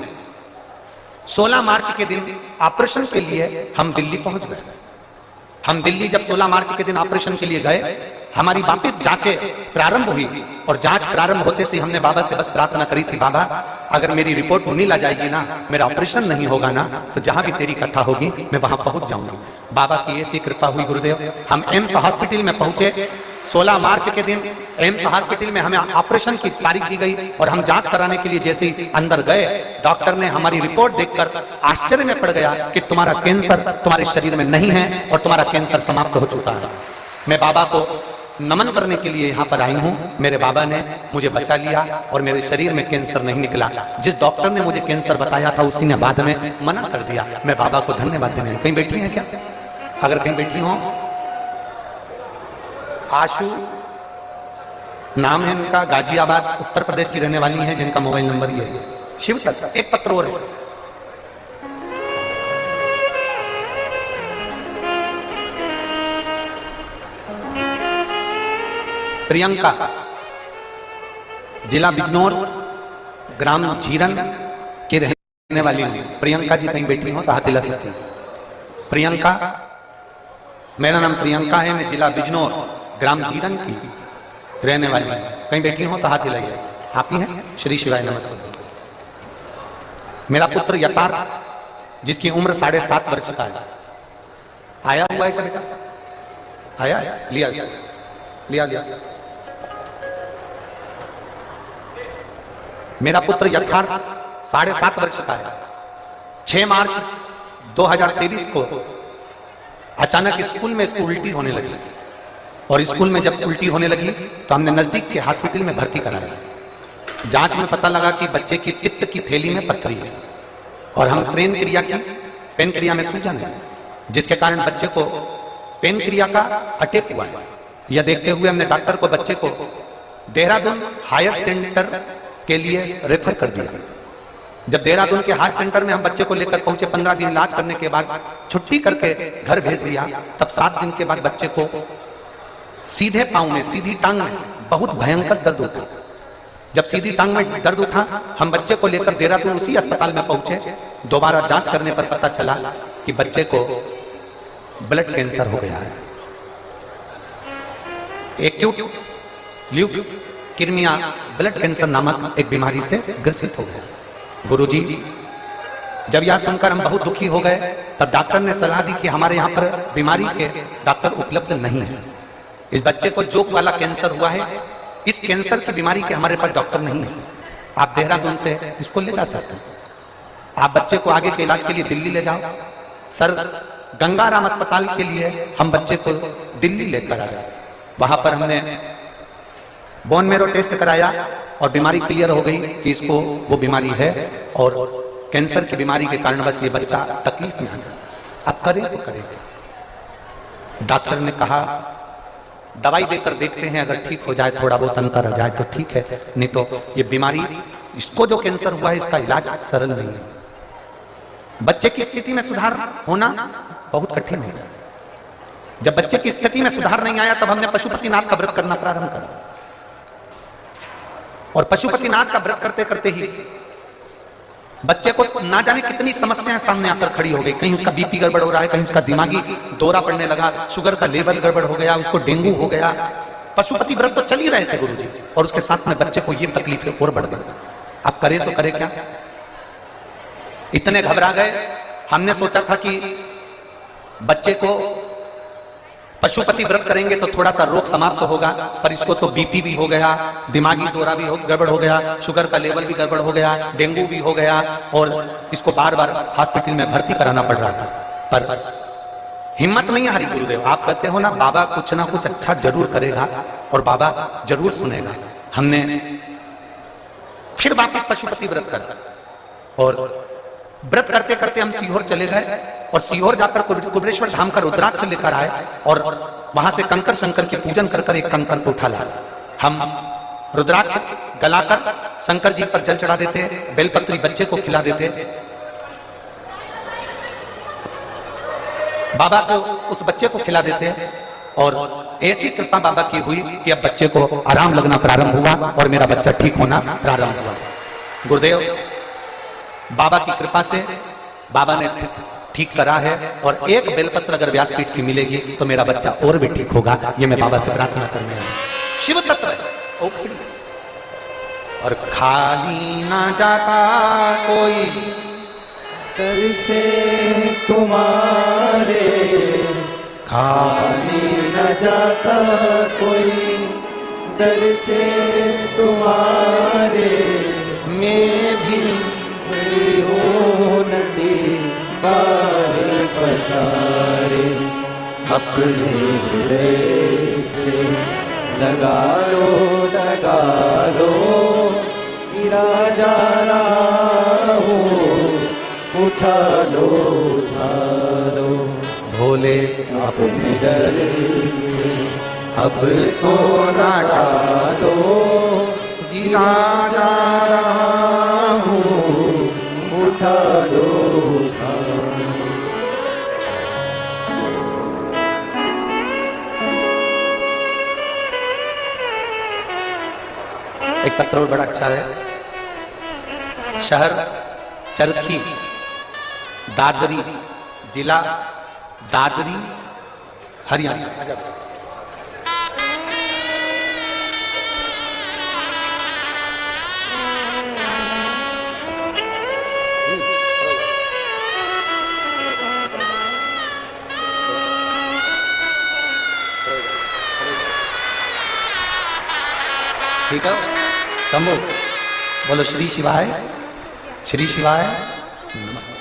Speaker 1: 16 मार्च के दिन ऑपरेशन के लिए हम दिल्ली पहुंच गए। हम दिल्ली जब 16 मार्च के दिन ऑपरेशन के लिए गए, हमारी वापस जांचें प्रारंभ हुई और जांच प्रारंभ होते से हमने बाबा से बस प्रार्थना करी थी, बाबा अगर मेरी रिपोर्ट नहीं ला जाएगी ना, मेरा ऑपरेशन नहीं होगा ना, तो जहां भी तेरी कथा होगी मैं वहां पहुंच जाऊंगी। बाबा की ऐसी कृपा हुई गुरुदेव। हम एम्स हॉस्पिटल में पहुंचे 16 मार्च के दिन। एम्स हॉस्पिटल में हमें ऑपरेशन की तारीख दी गई और हम जांच कराने के लिए जैसे ही अंदर गए, डॉक्टर ने हमारी रिपोर्ट देखकर आश्चर्य में पड़ गया कि तुम्हारा कैंसर तुम्हारे शरीर में नहीं है और तुम्हारा कैंसर समाप्त हो चुका है। मैं बाबा को नमन करने के लिए यहाँ पर आई हूँ। मेरे बाबा ने मुझे बचा लिया और मेरे शरीर में कैंसर नहीं निकला। जिस डॉक्टर ने मुझे कैंसर बताया था उसी ने बाद में मना कर दिया। मैं बाबा को धन्यवाद देने। कहीं बैठी हैं क्या? अगर कहीं बैठी हो, आशु नाम है इनका, गाजियाबाद उत्तर प्रदेश की रहने वाली हैं, जिनका मोबाइल नंबर ये है। शिव तत्व। एक पत्र और है। प्रियंका, जिला बिजनौर, ग्राम झीरन के रहने वाली हूं। प्रियंका जी कहीं बैठी हो तो हाथ हिला सकती है। प्रियंका, मेरा नाम प्रियंका है, मैं जिला बिजनौर ग्राम जीरन की रहने वाली हूं। कहीं बैठी हो तो हाथ हिलाइए। आप ही हैं? श्री शिवाय नमस्ते। मेरा पुत्र यथार्थ, जिसकी उम्र 7.5 वर्ष का है, आया हुआ है क्या बेटा? आया? लिया लिया लिया। मेरा पुत्र यथार्थ 7.5 वर्ष का है। 6 मार्च 2023 को अचानक स्कूल में इसको उल्टी होने लगी, और स्कूल में जब उल्टी होने लगी तो हमने नजदीक के हॉस्पिटल में भर्ती कराया। जांच में पता लगा कि बच्चे की पित्त की थैली में पथरी है, और हम पेन क्रिया में सूजन है, जिसके कारण बच्चे को पेन क्रिया का अटैक हुआ है। यह देखते हुए हमने डॉक्टर को बच्चे को देहरादून हायर सेंटर के लिए रेफर कर दिया। जब देहरादून के हार्ट सेंटर में हम बच्चे को लेकर पहुंचे, 15 दिन इलाज करने के बाद छुट्टी करके घर भेज दिया। तब 7 दिन के बाद बच्चे को सीधे पांव में, सीधी टांग में बहुत भयंकर दर्द उठा। जब सीधी टांग में दर्द उठा, हम बच्चे को लेकर देहरादून उसी अस्पताल में पहुंचे। दोबारा जांच करने पर पता चला कि बच्चे को ब्लड कैंसर हो गया है। एक्यूट ल्यूकेमिया ब्लड कैंसर नामक एक बीमारी से ग्रसित हो गया। गुरुजी, जब यह सुनकर हम बहुत दुखी हो गए, तब डॉक्टर ने सलाह दी कि हमारे यहाँ पर बीमारी के डॉक्टर उपलब्ध नहीं है। इस बच्चे को जोक वाला कैंसर हुआ है, इस कैंसर की बीमारी के हमारे पास डॉक्टर नहीं है। आप देहरादून से इसको ले जा सकते हैं। आप बच्चे को आगे के इलाज के लिए दिल्ली ले जाओ। सर, गंगाराम अस्पताल के लिए हम बच्चे को दिल्ली लेकर आ गए। वहां पर हमने बोन मेरो टेस्ट कराया और बीमारी क्लियर हो गई कि इसको वो बीमारी है, और कैंसर की बीमारी के कारण बस ये बच्चा तकलीफ में आ गया। अब करें तो करें क्या? डॉक्टर ने कहा दवाई देकर देखते हैं, अगर ठीक हो जाए, थोड़ा बहुत अंतर आ जाए तो ठीक है, नहीं तो ये बीमारी, इसको जो कैंसर हुआ है इसका इलाज सरल नहीं है। बच्चे की स्थिति में सुधार होना बहुत कठिन हो गया। जब बच्चे की स्थिति में सुधार नहीं आया, तब हमने पशुपतिनाथ का व्रत करना प्रारंभ करा, और पशुपतिनाथ का व्रत करते करते ही बच्चे को ना जाने कितनी समस्याएं सामने आकर खड़ी हो गई। कहीं उसका बीपी गड़बड़ हो रहा है, कहीं उसका दिमागी दौरा पड़ने लगा, शुगर का लेवल गड़बड़ हो गया, उसको डेंगू हो गया। पशुपति व्रत तो चल ही रहे थे गुरुजी, और उसके साथ में बच्चे को ये तकलीफें और बढ़ गई। अब करे तो करे क्या? इतने घबरा गए। हमने सोचा था कि बच्चे को पशुपति व्रत करेंगे तो थोड़ा सा रोग समाप्त होगा, पर इसको तो बीपी भी हो गया, दिमागी दौरा भी गड़बड़ हो गया, शुगर का लेवल भी गड़बड़ हो गया, डेंगू भी हो गया, और इसको बार बार हॉस्पिटल में भर्ती कराना पड़ रहा था। पर हिम्मत नहीं हारी गुरुदेव। आप कहते हो ना, बाबा कुछ ना कुछ अच्छा जरूर करेगा और बाबा जरूर सुनेगा। हमने फिर वापस पशुपति व्रत करा, और व्रत करते करते हम सीहोर चले गए, और सीहोर जाकर कुबेरेश्वर धाम का रुद्राक्ष लेकर आए, और वहां से कंकर शंकर की पूजन कर एक कंकर को उठा लाए। हम रुद्राक्ष गलाकर शंकर जी पर जल चढ़ा देते, बेलपत्री बच्चे को खिला देते। बाबा को, उस बच्चे को खिला देते, और ऐसी कृपा बाबा की हुई कि अब बच्चे को आराम लगना प्रारंभ हुआ और मेरा बच्चा ठीक होना प्रारंभ हुआ। गुरुदेव, बाबा की कृपा से बाबा ने ठीक करा है, और एक बेलपत्र अगर व्यासपीठ की मिलेगी तो मेरा बच्चा और भी ठीक होगा। ये मैं बाबा से प्रार्थना करने आया। शिव तत्व है। और खाली ना जाता कोई
Speaker 2: दर से तुम्हारे, खाली न जाता कोई दर से तुम्हारे, मैं भी हो नदी पार पसारे, अपने हृदय से लगा लो गिरा जा रहा हूँ, उठा लो
Speaker 1: भोले
Speaker 2: अपने दर से अब तो ना डालो,
Speaker 1: गिरा जा रहा हूँ,
Speaker 2: उठा लो
Speaker 1: एक पत्र और बड़ा अच्छा है। शहर चरखी, दादरी, जिला दादरी, हरियाणा। ठीक है, शंभो बोलो श्री शिवाय, श्री शिवाय नमस्ते।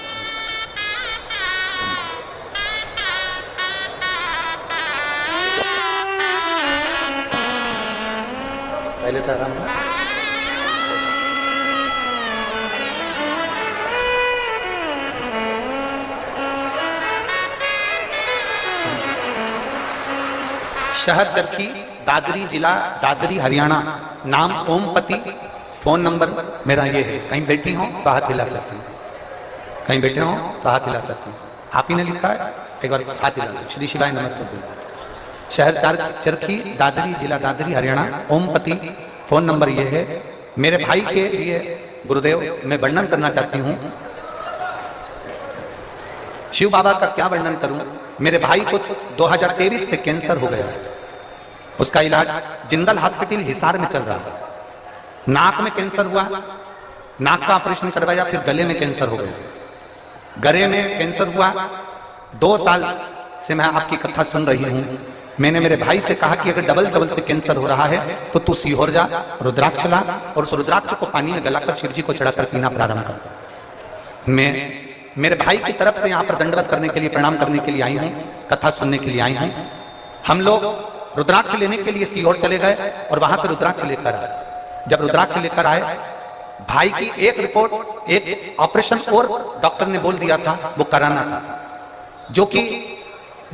Speaker 1: पहले से आराम था। शहर चरखी, दादरी, जिला दादरी, हरियाणा। नाम ओमपति। फोन नंबर मेरा ये है। कहीं बैठी हो तो हाथ हिला सकती हूँ, कहीं बैठे हो तो हाथ हिला सकती हूँ। आप ही ने लिखा है, एक बार हाथ हिला दो। श्री शिवाय नमस्ते। शहर चरखी, दादरी, जिला दादरी, हरियाणा। ओमपति। फोन नंबर ये है। मेरे भाई के लिए गुरुदेव मैं वर्णन करना चाहती हूँ। शिव बाबा का क्या वर्णन करूं। मेरे भाई को 2023 से कैंसर हो गया है। उसका इलाज जिंदल हॉस्पिटल हिसार में चल रहा है। नाक में कैंसर हुआ, नाक का ऑपरेशन करवाया, फिर गले में कैंसर हो गया। गले में कैंसर हुआ। 2 साल से मैं आपकी कथा सुन रही हूं। मैंने मेरे भाई से कहा कि अगर डबल से कैंसर हो रहा है तो तू सीहोर जा, रुद्राक्ष ला और उस रुद्राक्ष को पानी में गलाकर शिव जी को चढ़ाकर पीना प्रारंभ कर। मैं मेरे भाई की तरफ से यहाँ पर दंडवत करने के लिए, प्रणाम करने के लिए आई हूँ, कथा सुनने के लिए आई हूँ। हम लोग रुद्राक्ष लेने के लिए सीहोर चले गए और वहां से रुद्राक्ष लेकर आए। जब रुद्राक्ष लेकर आए, भाई की एक रिपोर्ट, एक ऑपरेशन और डॉक्टर ने बोल दिया था वो कराना था, जो कि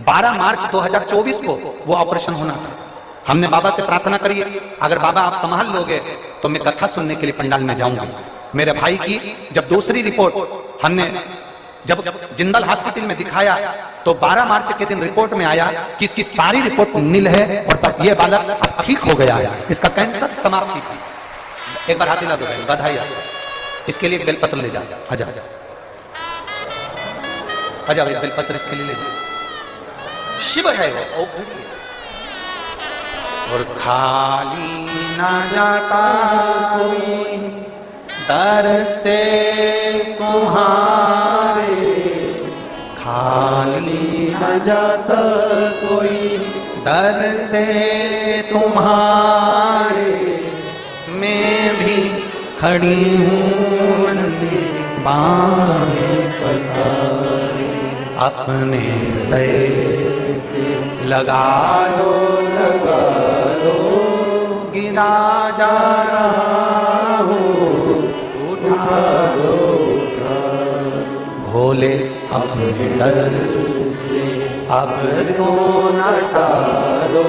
Speaker 1: 12 मार्च 2024 को वो ऑपरेशन होना था। हमने बाबा से प्रार्थना करी, अगर बाबा आप संभाल लोगे तो मैं कथा सुनने के लिए पंडाल में जाऊंगी। मेरे भाई की जब दूसरी रिपोर्ट हमने जब जिंदल हॉस्पिटल में दिखाया तो 12 मार्च के दिन रिपोर्ट में आया कि इसकी सारी रिपोर्ट नील है और ये बालक अब ठीक हो गया है, इसका कैंसर समाप्ति थी। एक बार हाथ हिला दो, बधाई। इसके लिए बेलपत्र ले जाओ, आजा आजा, बेलपत्र इसके लिए ले जाओ। शिव है वो खड़ी है और खाली ना जाता कोई दर से तुम्हारे, खाली
Speaker 2: न जाता कोई
Speaker 1: दर से तुम्हारे, मैं भी खड़ी हूँ बाहें पसारे, अपने दर से लगा लो गिरा जा रहा हूँ, भोले अपने दर से अब तो न टालो,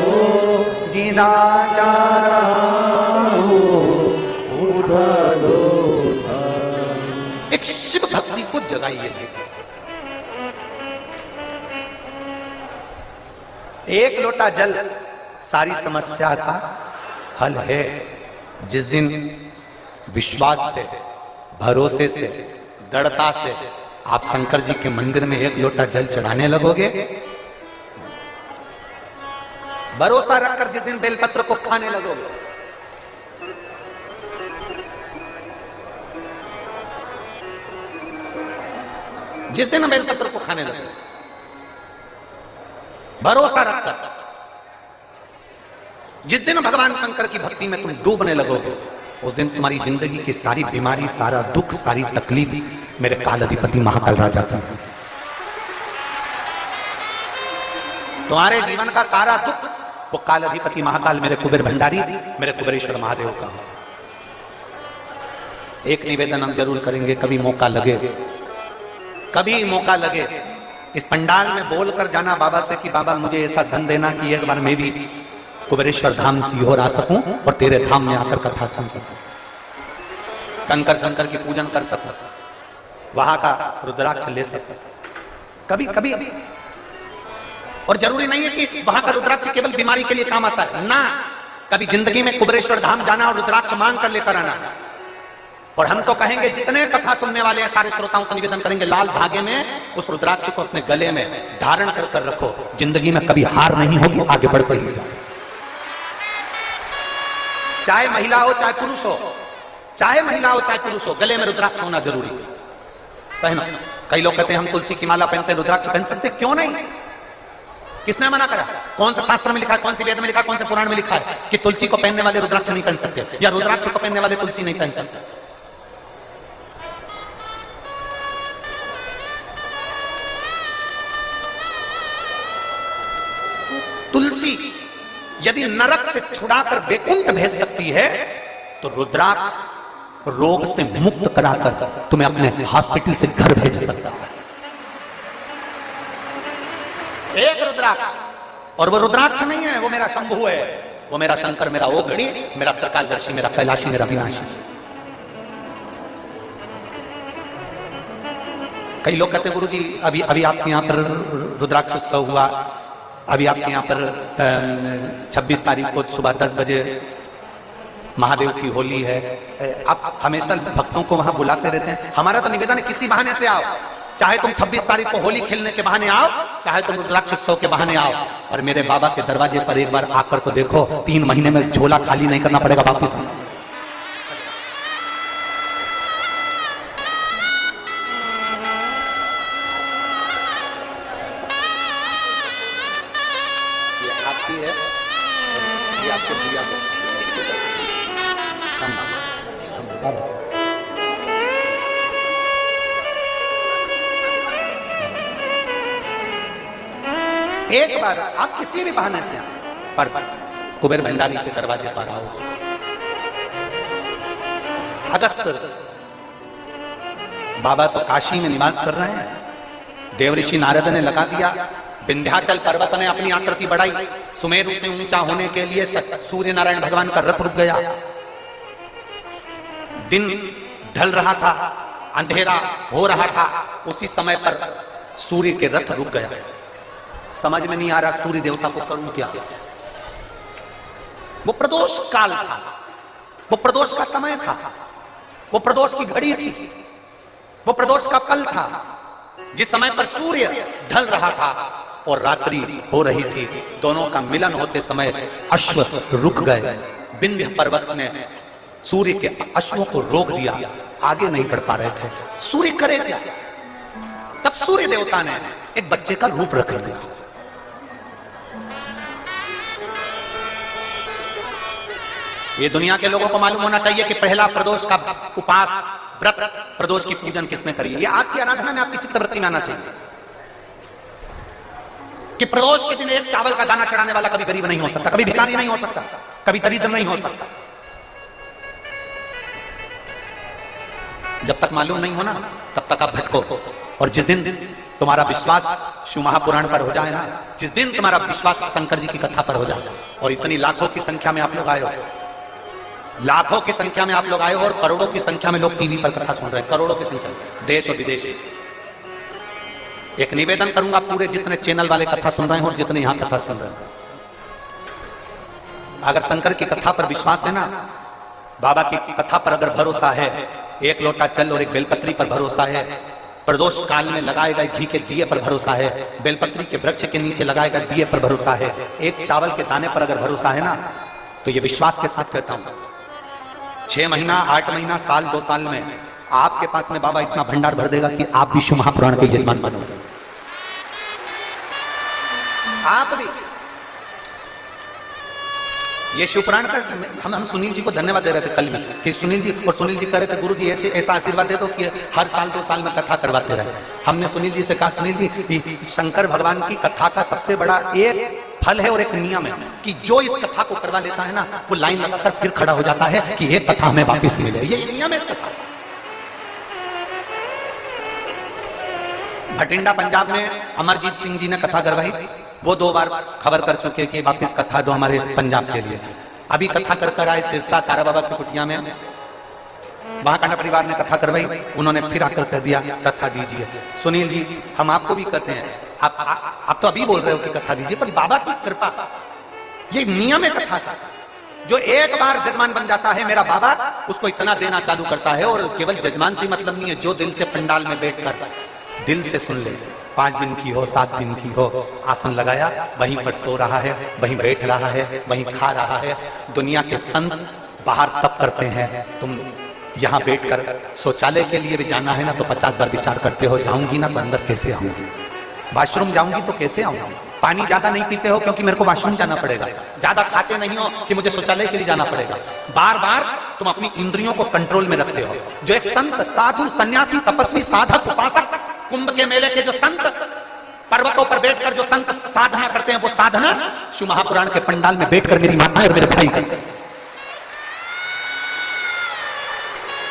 Speaker 1: गिरा जा रहा हूँ, उठा लो। एक शिव भक्ति को जगाइए। एक लोटा जल सारी समस्या का हल है। जिस दिन विश्वास से, भरोसे से, दृढ़ता से आप शंकर जी के मंदिर में एक लोटा जल चढ़ाने लगोगे, भरोसा रखकर जिस दिन बेलपत्र को खाने लगोगे, जिस दिन बेलपत्र को खाने लगोगे, भरोसा रखकर जिस दिन भगवान शंकर की भक्ति में तुम डूबने लगोगे, उस दिन तुम्हारी जिंदगी की सारी बीमारी, सारा दुख, सारी तकलीफ मेरे काल अधिपति महाकाल राजा की, तुम्हारे जीवन का सारा दुख, वो काल अधिपति महाकाल मेरे कुबेर भंडारी, मेरे कुबेरेश्वर महादेव का हो। एक निवेदन हम जरूर करेंगे, कभी मौका लगे, कभी मौका लगे इस पंडाल में बोलकर जाना बाबा से कि बाबा मुझे ऐसा धन देना कि एक बार मैं भी कुबेरेश्वर धाम सीहोर आ सकूं और तेरे धाम में आकर कथा सुन सकूं, कंकर शंकर की पूजन कर सकूं, वहां का रुद्राक्ष ले सकूं कभी कभी। और जरूरी नहीं है कि वहां का रुद्राक्ष केवल बीमारी के लिए काम आता है ना, कभी जिंदगी में कुबेरेश्वर धाम जाना और रुद्राक्ष मांग कर लेकर आना। और हम तो कहेंगे जितने कथा सुनने वाले हैं सारे श्रोताओं से निवेदन करेंगे, लाल धागे में उस रुद्राक्ष को अपने गले में धारण कर कर रखो, जिंदगी में कभी हार नहीं होगी, आगे बढ़ते ही जाओ। चाहे महिला हो चाहे पुरुष हो, चाहे महिला हो चाहे पुरुष हो, गले में रुद्राक्ष होना जरूरी है, पहनो। कई लोग कहते हैं हम तुलसी की माला पहनते हैं, रुद्राक्ष पहन सकते, क्यों नहीं? किसने मना करा? कौन सा शास्त्र में लिखा है, कौन सी वेद में लिखा है, कौन से पुराण में लिखा है कि तुलसी को पहनने वाले रुद्राक्ष नहीं पहन सकते, या रुद्राक्ष को पहनने वाले तुलसी नहीं पहन सकते? तुलसी यदि नरक से छुड़ाकर वैकुंठ भेज सकती है, तो रुद्राक्ष रोग से मुक्त कराकर तुम्हें अपने हॉस्पिटल से घर भेज सकता है। एक रुद्राक्ष, और वो रुद्राक्ष नहीं है, वो मेरा शंभु है, वो मेरा शंकर, मेरा ओघड़ी, मेरा त्रिकालदर्शी, मेरा कैलाशी, मेरा विनाशी। कई लोग कहते गुरुजी अभी अभी आपके यहाँ पर रुद्राक्ष उत्सव हुआ, अभी आपके यहाँ पर 26 तारीख को सुबह 10 बजे महादेव की होली है, आप हमेशा भक्तों को वहां बुलाते रहते हैं। हमारा तो निवेदन है किसी बहाने से आओ, चाहे तुम 26 तारीख को होली खेलने के बहाने आओ, चाहे तुम रुद्राक्ष उत्सव के बहाने आओ, और मेरे बाबा के दरवाजे पर एक बार आकर तो देखो, 3 महीने में झोला खाली नहीं करना पड़ेगा वापिस। एक बार आप किसी भी बहाने से पर कुबेर भंडारी के दरवाजे पर आओ। अगस्त बाबा तो काशी में निवास कर रहे हैं, देवऋषि नारद ने लगा दिया, विंध्याचल पर्वत ने अपनी आकृति बढ़ाई, सुमेरु से ऊंचा होने के लिए सूर्य नारायण भगवान का रथ रुक गया, दिन ढल रहा था, अंधेरा हो रहा था, उसी समय पर सूर्य के रथ रुक गया। समझ में नहीं आ रहा सूर्य देवता को करूं क्या? वो प्रदोष काल था, वो प्रदोष का समय था, वो प्रदोष की घड़ी थी, वो प्रदोष का पल था, जिस समय पर सूर्य ढल रहा था और रात्रि हो रही थी। दोनों का मिलन होते समय अश्व रुक गए। विंध्य पर्वत ने सूर्य के अश्वों को रोक दिया, आगे नहीं बढ़ पा रहे थे। सूर्य करे क्या? तब सूर्य देवता ने एक बच्चे का रूप रख लिया। ये दुनिया के लोगों को मालूम होना चाहिए कि पहला प्रदोष का उपास व्रत, प्रदोष की पूजन किसने करी है। ये आपकी आराधना में आपकी चित्तवृत्ति में आना चाहिए कि प्रदोष के दिन एक चावल का दाना चढ़ाने वाला कभी गरीब नहीं हो सकता, कभी भिखारी नहीं हो सकता, कभी दरिद्र नहीं हो सकता। जब तक मालूम नहीं हो ना, तब तक आप भटको। और जिस दिन तुम्हारा विश्वास शिव महापुराण पर हो जाए ना, जिस दिन तुम्हारा विश्वास शंकर जी की कथा पर हो जाए, और इतनी लाखों की संख्या में आप लोग आए हो, लाखों की संख्या में आप लोग आए हो, और करोड़ों की संख्या में लोग टीवी पर कथा सुन रहे हैं, करोड़ों की संख्या, देश और विदेश। एक निवेदन करूंगा, पूरे जितने चैनल वाले कथा सुन रहे हैं और जितने यहां कथा सुन रहे हैं, अगर शंकर की कथा पर विश्वास है ना, बाबा की कथा पर अगर भरोसा है, एक लोटा जल और एक बेलपत्री पर भरोसा है, प्रदोष काल में लगाए गए घी के दिए पर भरोसा है, बेलपत्री के वृक्ष के नीचे लगाए गए दिए पर भरोसा है, एक चावल के दाने पर अगर भरोसा है ना, तो ये विश्वास के साथ कहता हूं 6 महीना 8 महीना साल 2 साल में आपके पास में बाबा इतना भंडार भर देगा कि आप विश्व महापुराण के यजमान बनोगे। आप भी ये शिवपुराण का हम सुनील जी को धन्यवाद दे रहे थे कल में कि सुनील जी कह रहे थे गुरु जी ऐसा आशीर्वाद दे दो कि हर साल 2 साल में कथा करवाते रहे। हमने सुनील जी से कहा, सुनील जी शंकर भगवान की कथा का सबसे बड़ा एक फल है और एक नियम है कि जो इस कथा को करवा लेता है ना, वो लाइन लगाकर फिर खड़ा हो जाता है कि ये कथा हमें वापस मिले। ये नियम है इस कथा। भटिंडा पंजाब में अमरजीत सिंह जी ने कथा करवाई, वो 2 बार खबर कर चुके कि वापस कथा दो हमारे पंजाब के लिए। अभी कथा कर आए सिरसा तारा बाबा की कुटिया में, वहां कांडा परिवार ने कथा करवाई, उन्होंने फिर आकर कह दिया कथा दीजिए। सुनील जी, हम आपको भी कहते हैं, आप तो अभी बोल रहे हो कि कथा दीजिए, पर बाबा की कृपा, ये नियम है कथा का। जो एक बार जजमान बन जाता है मेरा बाबा, उसको इतना देना चालू करता है। और केवल जजमान से मतलब नहीं है, जो दिल से पंडाल में बैठकर दिल से सुन ले, 5 दिन की हो 7 दिन की हो, आसन लगाया, वहीं पर सो रहा है, वहीं बैठ रहा है, वहीं खा रहा है। दुनिया के संत बाहर तप करते हैं, तुम यहाँ बैठकर शौचालय के लिए भी जाना है ना तो 50 बार विचार करते हो, जाऊंगी ना तो अंदर कैसे आऊंगी, वॉशरूम जाऊंगी तो कैसे आऊंगी। पानी ज्यादा नहीं पीते हो क्योंकि मेरे को वॉशरूम जाना पड़ेगा, ज्यादा खाते नहीं हो कि मुझे शौचालय के लिए जाना पड़ेगा। बार बार तुम अपनी इंद्रियों को कंट्रोल में रखते हो। जो एक संत, साधु, सन्यासी, तपस्वी, साधक, उपासक, कुंभ के मेले के जो संत, पर्वतों पर बैठकर जो संत साधना करते हैं, वो साधना शिव महापुराण के पंडाल में बैठकर मेरी माता और मेरे भाई करते हैं।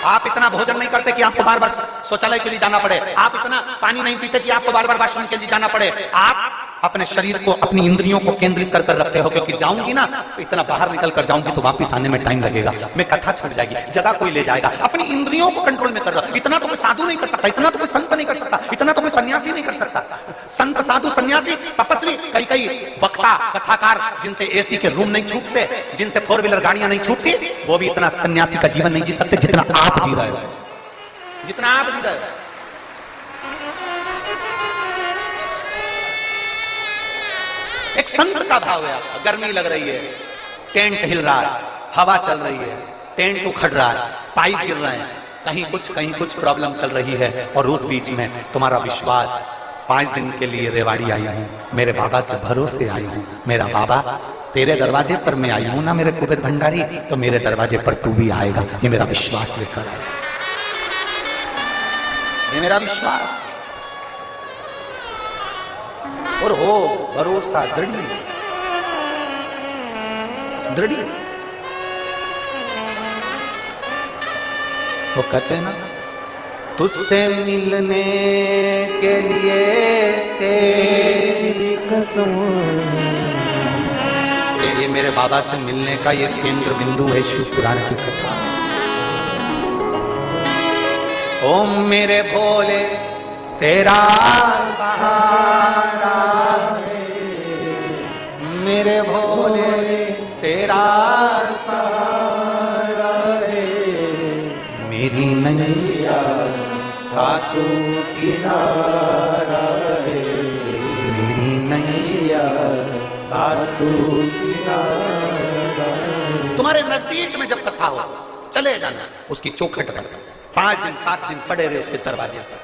Speaker 1: आप इतना भोजन नहीं करते कि आपको बार बार शौचालय के लिए जाना पड़े, आप इतना पानी नहीं पीते कि आपको बार बार वॉशरूम के लिए जाना पड़े। आप अपने शरीर को, अपनी इंद्रियों को केंद्रित कर रखते हो, क्योंकि जाऊंगी ना इतना बाहर निकल कर जाऊंगी तो वापस आने में टाइम लगेगा, मैं कथा छूट जाएगी, जगह कोई ले जाएगा। अपनी इंद्रियों को कंट्रोल में कर रहा। इतना तो कोई साधु नहीं कर सकता, इतना तो कोई संत नहीं कर सकता, इतना तो कोई सन्यासी नहीं कर सकता। संत, साधु, सन्यासी, तपस्वी, कई वक्ता, कथाकार, जिनसे एसी के रूम नहीं छूटते, जिनसे 4 व्हीलर गाड़ियां नहीं छूटती, वो भी इतना सन्यासी का जीवन नहीं जी सकते जितना आप जी रहे हो, जितना आप जी रहे हो। एक संत का भाव है आपका। गर्मी लग रही है, टेंट हिल रहा है, हवा चल रही है, टेंट उखड़ रहा है, पाइप गिर रहे हैं, कहीं कुछ प्रॉब्लम चल रही है, और उस बीच में तुम्हारा विश्वास, 5 दिन के लिए रेवाड़ी आई हूं, मेरे बाबा के भरोसे आई हूं, मेरा बाबा तेरे दरवाजे पर मैं आई हूं ना मेरे कुबेर भंडारी, तो मेरे दरवाजे पर तू भी आएगा, ये मेरा विश्वास लेकर आए, ये मेरा विश्वास। और हो भरोसा दृढ़, वो कहते हैं ना, तुझसे मिलने के लिए तेरी कसम, ये मेरे बाबा से मिलने का ये केंद्र बिंदु है शिव पुराण की कथा। ओम मेरे भोले तेरा सहारा है, मेरे भोले तेरा सहारा है, मेरी नैया का तू किनारा है, मेरी नैया का तू किनारा। तुम्हारे नजदीक में जब कथा हो चले जाना उसकी चौखट पर, 5 दिन 7 दिन पड़े रहे उसके दरवाजे पर,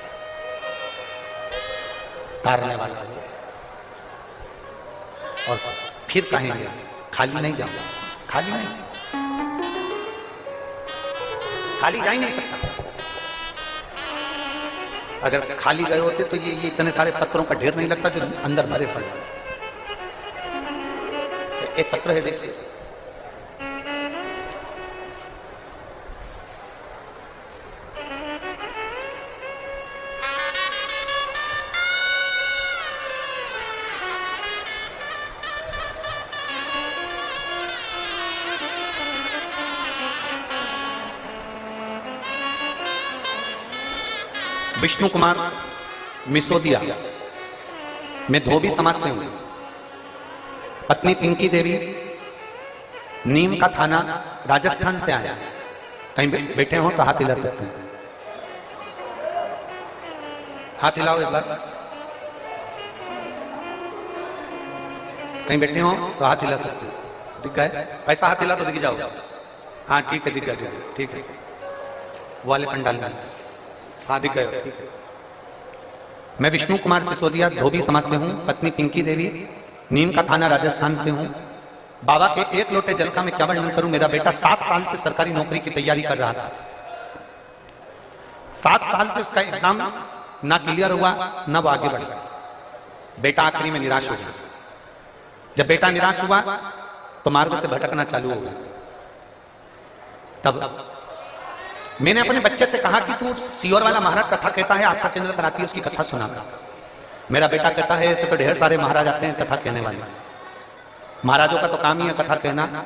Speaker 1: तारने वाला हो, और फिर कहेंगे खाली नहीं जाऊंगा, खाली नहीं, खाली जा ही नहीं सकता। अगर खाली गए होते तो ये इतने सारे पत्रों का ढेर नहीं लगता जो अंदर भरे पड़े। एक पत्र है, देखिए, विष्णु कुमार मिसोदिया, मैं धोबी समाज से हूं, पत्नी पिंकी देवी, नीम का थाना, राजस्थान से आया। कहीं बैठे हो तो हाथ हिला सकते हैं, हाथ हिलाओ एक बार। कहीं बैठे हो तो हाथ हिला सकते हैं, दिख गए? ऐसा हाथ हिला तो दिख जाओ। हाँ ठीक है, दिख गया, ठीक है, वो वाले पंडाल में, हाँ दिख गए। मैं विष्णु कुमार सिसोदिया, धोबी समाज से हूँ, पत्नी पिंकी देवी, नीम का थाना, राजस्थान से हूँ। बाबा के 1 लोटे जल का मैं क्या वर्णन करूं। मेरा बेटा 7 साल से सरकारी नौकरी की तैयारी कर रहा था, 7 साल से उसका एग्जाम ना क्लियर हुआ, ना वो आगे बढ़ा। बेटा आखिरी में निराश हो गया, जब बेटा निराश हुआ तो मार्ग से भटकना चालू हो गया। तब मैंने अपने बच्चे से कहा कि तू सीहोर वाला महाराज कथा कहता है, आस्था चंद्र कराती है, उसकी कथा सुनाता। मेरा बेटा कहता है ऐसे तो ढेर सारे महाराज आते हैं कथा कहने वाले, महाराजों का तो काम ही है कथा कहना,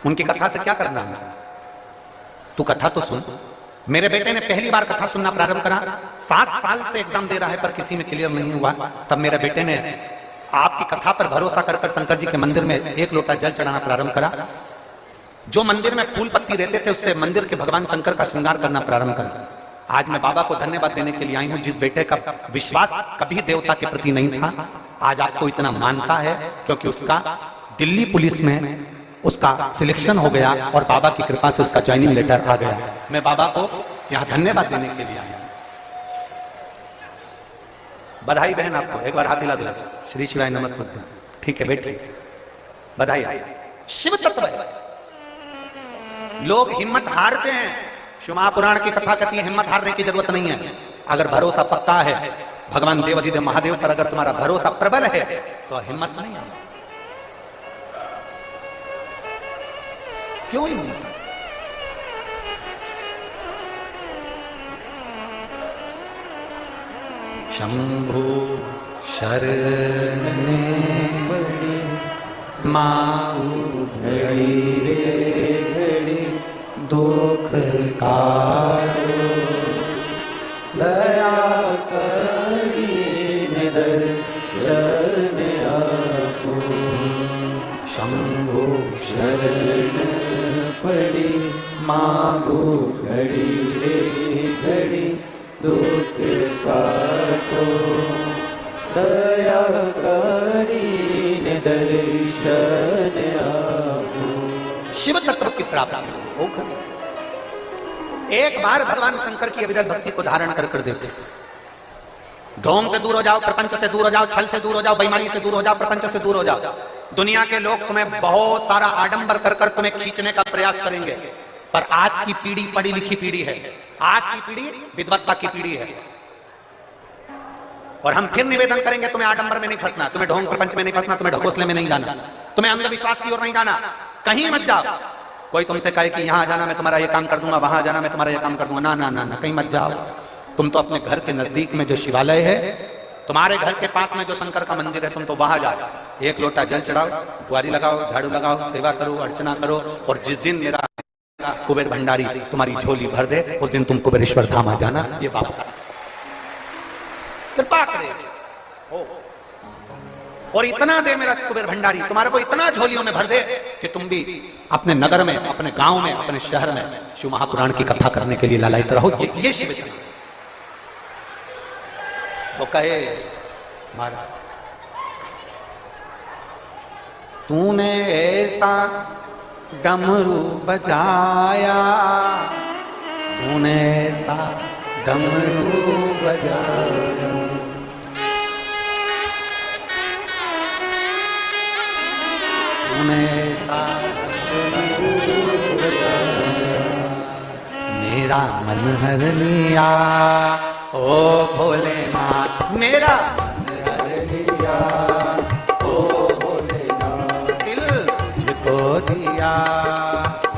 Speaker 1: उनकी कथा से क्या करना है, तू कथा तो सुन। मेरे बेटे ने पहली बार कथा सुनना प्रारंभ करा, 7 साल से एग्जाम दे रहा है पर किसी में क्लियर नहीं हुआ। तब मेरे बेटे ने आपकी कथा पर भरोसा कर शंकर जी के मंदिर में 1 लोटा जल चढ़ाना प्रारंभ करा। जो मंदिर में फूल पत्ती रहते थे उससे मंदिर के भगवान शंकर का श्रृंगार करना प्रारंभ करा। आज मैं बाबा को धन्यवाद देने के लिए आई हूं, जिस बेटे का विश्वास कभी देवता के प्रति नहीं था आज आपको इतना मानता है, क्योंकि उसका दिल्ली पुलिस में उसका सिलेक्शन हो गया और बाबा की कृपा से उसका ज्वाइनिंग लेटर आ गया। मैं बाबा को यहां धन्यवाद देने के लिए आया। बधाई बहन आपको, एक बार हाथ हिला दो। श्री शिवाय नमस्ते। ठीक है बेटी, बधाई। शिव तत्व है, लोग हिम्मत हारते हैं। शिव महापुराण की कथा कहती है हिम्मत हारने की जरूरत नहीं है। अगर भरोसा पक्का है भगवान देवाधिदेव महादेव पर, अगर तुम्हारा भरोसा प्रबल है तो हिम्मत नहीं है। क्यों हिम्मत? शंभु शरणे माऊ
Speaker 2: घड़ी रे घड़ी
Speaker 1: दुख कारो,
Speaker 2: दया करीने दर्शन आपो।
Speaker 1: शंभु
Speaker 2: शरण पड़ी मांगो घड़ी रे घड़ी दुख काटो, दया करीने दर्शन आपो।
Speaker 1: शिव तत्व की प्राप्ति हो। एक बार भगवान शंकर की अविरल भक्ति को धारण कर देते, ढोंग से दूर हो जाओ, प्रपंच से दूर हो जाओ, छल से दूर हो जाओ, बेईमानी से दूर हो जाओ, प्रपंच से दूर हो जाओ। दुनिया के लोग तुम्हें बहुत सारा आडंबर कर तुम्हें खींचने का प्रयास करेंगे, पर आज की पीढ़ी पढ़ी लिखी पीढ़ी है, आज की पीढ़ी विद्वत्ता की पीढ़ी है। और हम फिर निवेदन करेंगे तुम्हें आडंबर में नहीं फंसना, तुम्हें ढोंग प्रपंच में नहीं फंसना, तुम्हें ढकोसले में नहीं जाना, तुम्हें अंधविश्वास की ओर नहीं जाना, कहीं मत जाओ। कोई तुमसे कहे कि यहां जाना मैं तुम्हारा ये काम कर दूंगा, वहां जाना मैं तुम्हारा ये काम कर दूंगा, ना ना ना ना, कहीं मत जाओ। तुम तो अपने घर के नजदीक में जो शिवालय है, तुम्हारे घर के पास में जो शंकर का मंदिर है, तुम तो वहां जाओ, 1 लोटा जल चढ़ाओ, बुआरी लगाओ, झाड़ू लगाओ, सेवा करो, अर्चना करो। और जिस दिन मेरा कुबेर भंडारी तुम्हारी झोली भर दे उस दिन तुम कुबेरेश्वर धाम आ जाना। ये बात कृपा करे और इतना दे मेरा कुबेर भंडारी तुम्हारे को, इतना झोलियों में भर दे कि तुम भी अपने नगर में, अपने गांव में, अपने शहर में शिव महापुराण की कथा करने के लिए ललायित रहो। ये शिव तो कहे महाराज तूने ऐसा डमरू बजाया, तूने ऐसा डमरू बजाया, तूने ऐसा डमरू बजाया, मेरा मन हर लिया ओ भोलेनाथ, मेरा मन हर लिया ओ भोलेनाथ, दिल तुझको दिया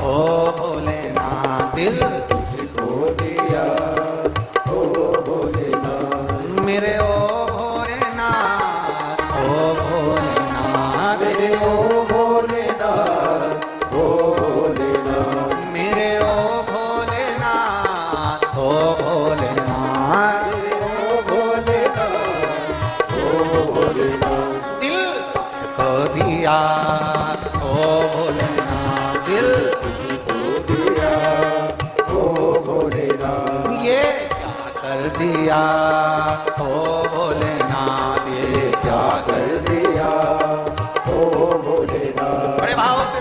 Speaker 1: ओ भोलेनाथ, दिल तुझको दिया ओ भोलेनाथ, मेरे ओ भोलेनाथ, ओ भोलेनाथ, मेरे ओ भोलेनाथ, ओ भोलेनाथ, मेरे ओ भोलेनाथ, ओ भोलेनाथ, दिल तुझको दिया ओ भोलेनाथ, दिल तुझको दिया ओ भोलेनाथ, ये क्या कर दिया ओ भोलेनाथ, ये क्या कर दिया ओ भोलेनाथ। बड़े भाव से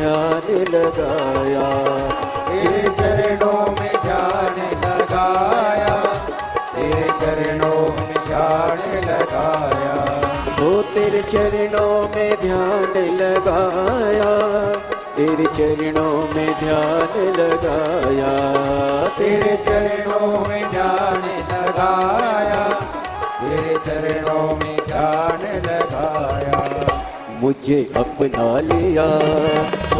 Speaker 2: ध्यान लगाया,
Speaker 3: तेरे चरणों में ध्यान लगाया, तेरे चरणों में ध्यान लगाया,
Speaker 2: ओ तेरे चरणों में ध्यान लगाया, तेरे चरणों में ध्यान लगाया,
Speaker 3: तेरे चरणों में ध्यान लगाया, तेरे चरणों में ध्यान लगाया।
Speaker 2: मुझे अपना लिया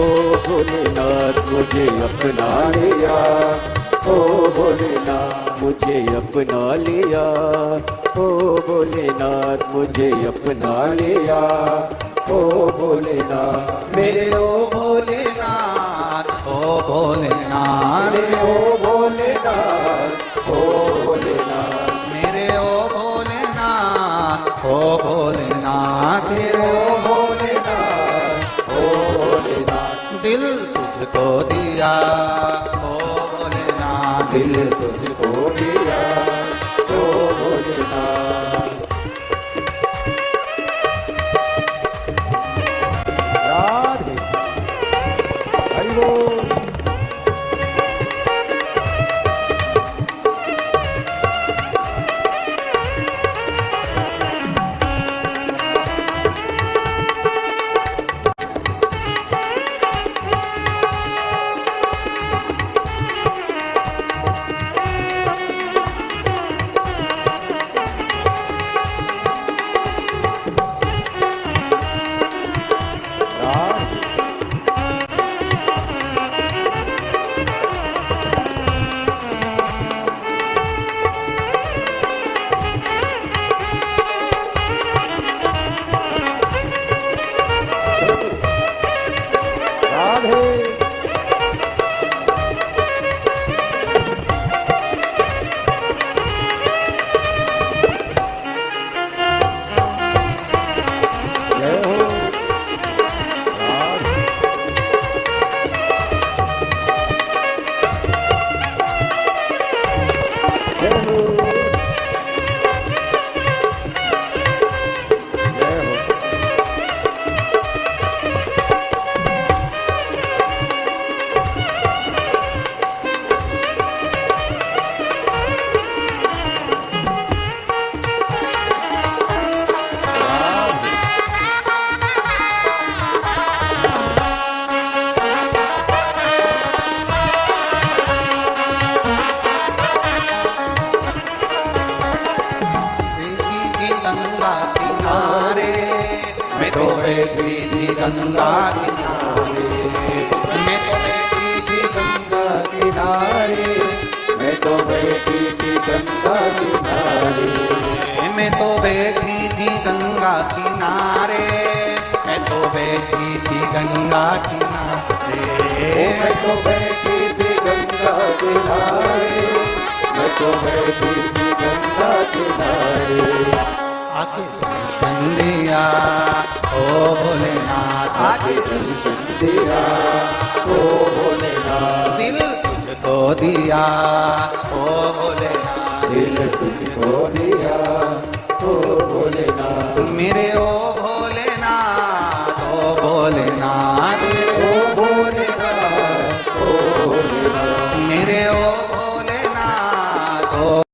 Speaker 2: ओ भोलेनाथ, मुझे अपना लिया ओ भोलेनाथ, मुझे अपना लिया ओ भोलेनाथ, मुझे अपना लिया ओ भोलेनाथ,
Speaker 3: मेरे ओ भोलेनाथ,
Speaker 1: ओ भोलेनाथ,
Speaker 3: मेरे ओ भोलेनाथ, ओ भोलेनाथ,
Speaker 1: मेरे ओ भोलेनाथ, ओ भोलेनाथ,
Speaker 3: मेरे ओ भोलेनाथ, ओ भोलेनाथ,
Speaker 1: दिल तुझको दिया ओ भोलेनाथ,
Speaker 3: दिल तुझको दिया ओ भोलेनाथ। राधे हरि बोल। राधे जय हो। राधे जय हो, जय हो।
Speaker 1: देखी थी गंगा किनारे, मैं तो बैठी थी गंगा किनारे, मैं तो बैठी थी गंगा
Speaker 3: किनारे, मैं तो बैठी थी गंगा किनारे,
Speaker 1: मैं तो बैठी थी गंगा किनारे, मैं तो बैठी थी गंगा किनारे,
Speaker 3: मैं तो बैठी थी गंगा किनारे, मैं तो बैठी थी गंगा किनारे।
Speaker 1: आके दर्शन दिया ओ भोलेनाथ, आके
Speaker 3: दर्शन दिया ओ भोलेनाथ,
Speaker 1: दिल तुझको दिया ओ भोलेनाथ,
Speaker 3: दिल तुझको दिया ओ भोलेनाथ,
Speaker 1: मेरे ओ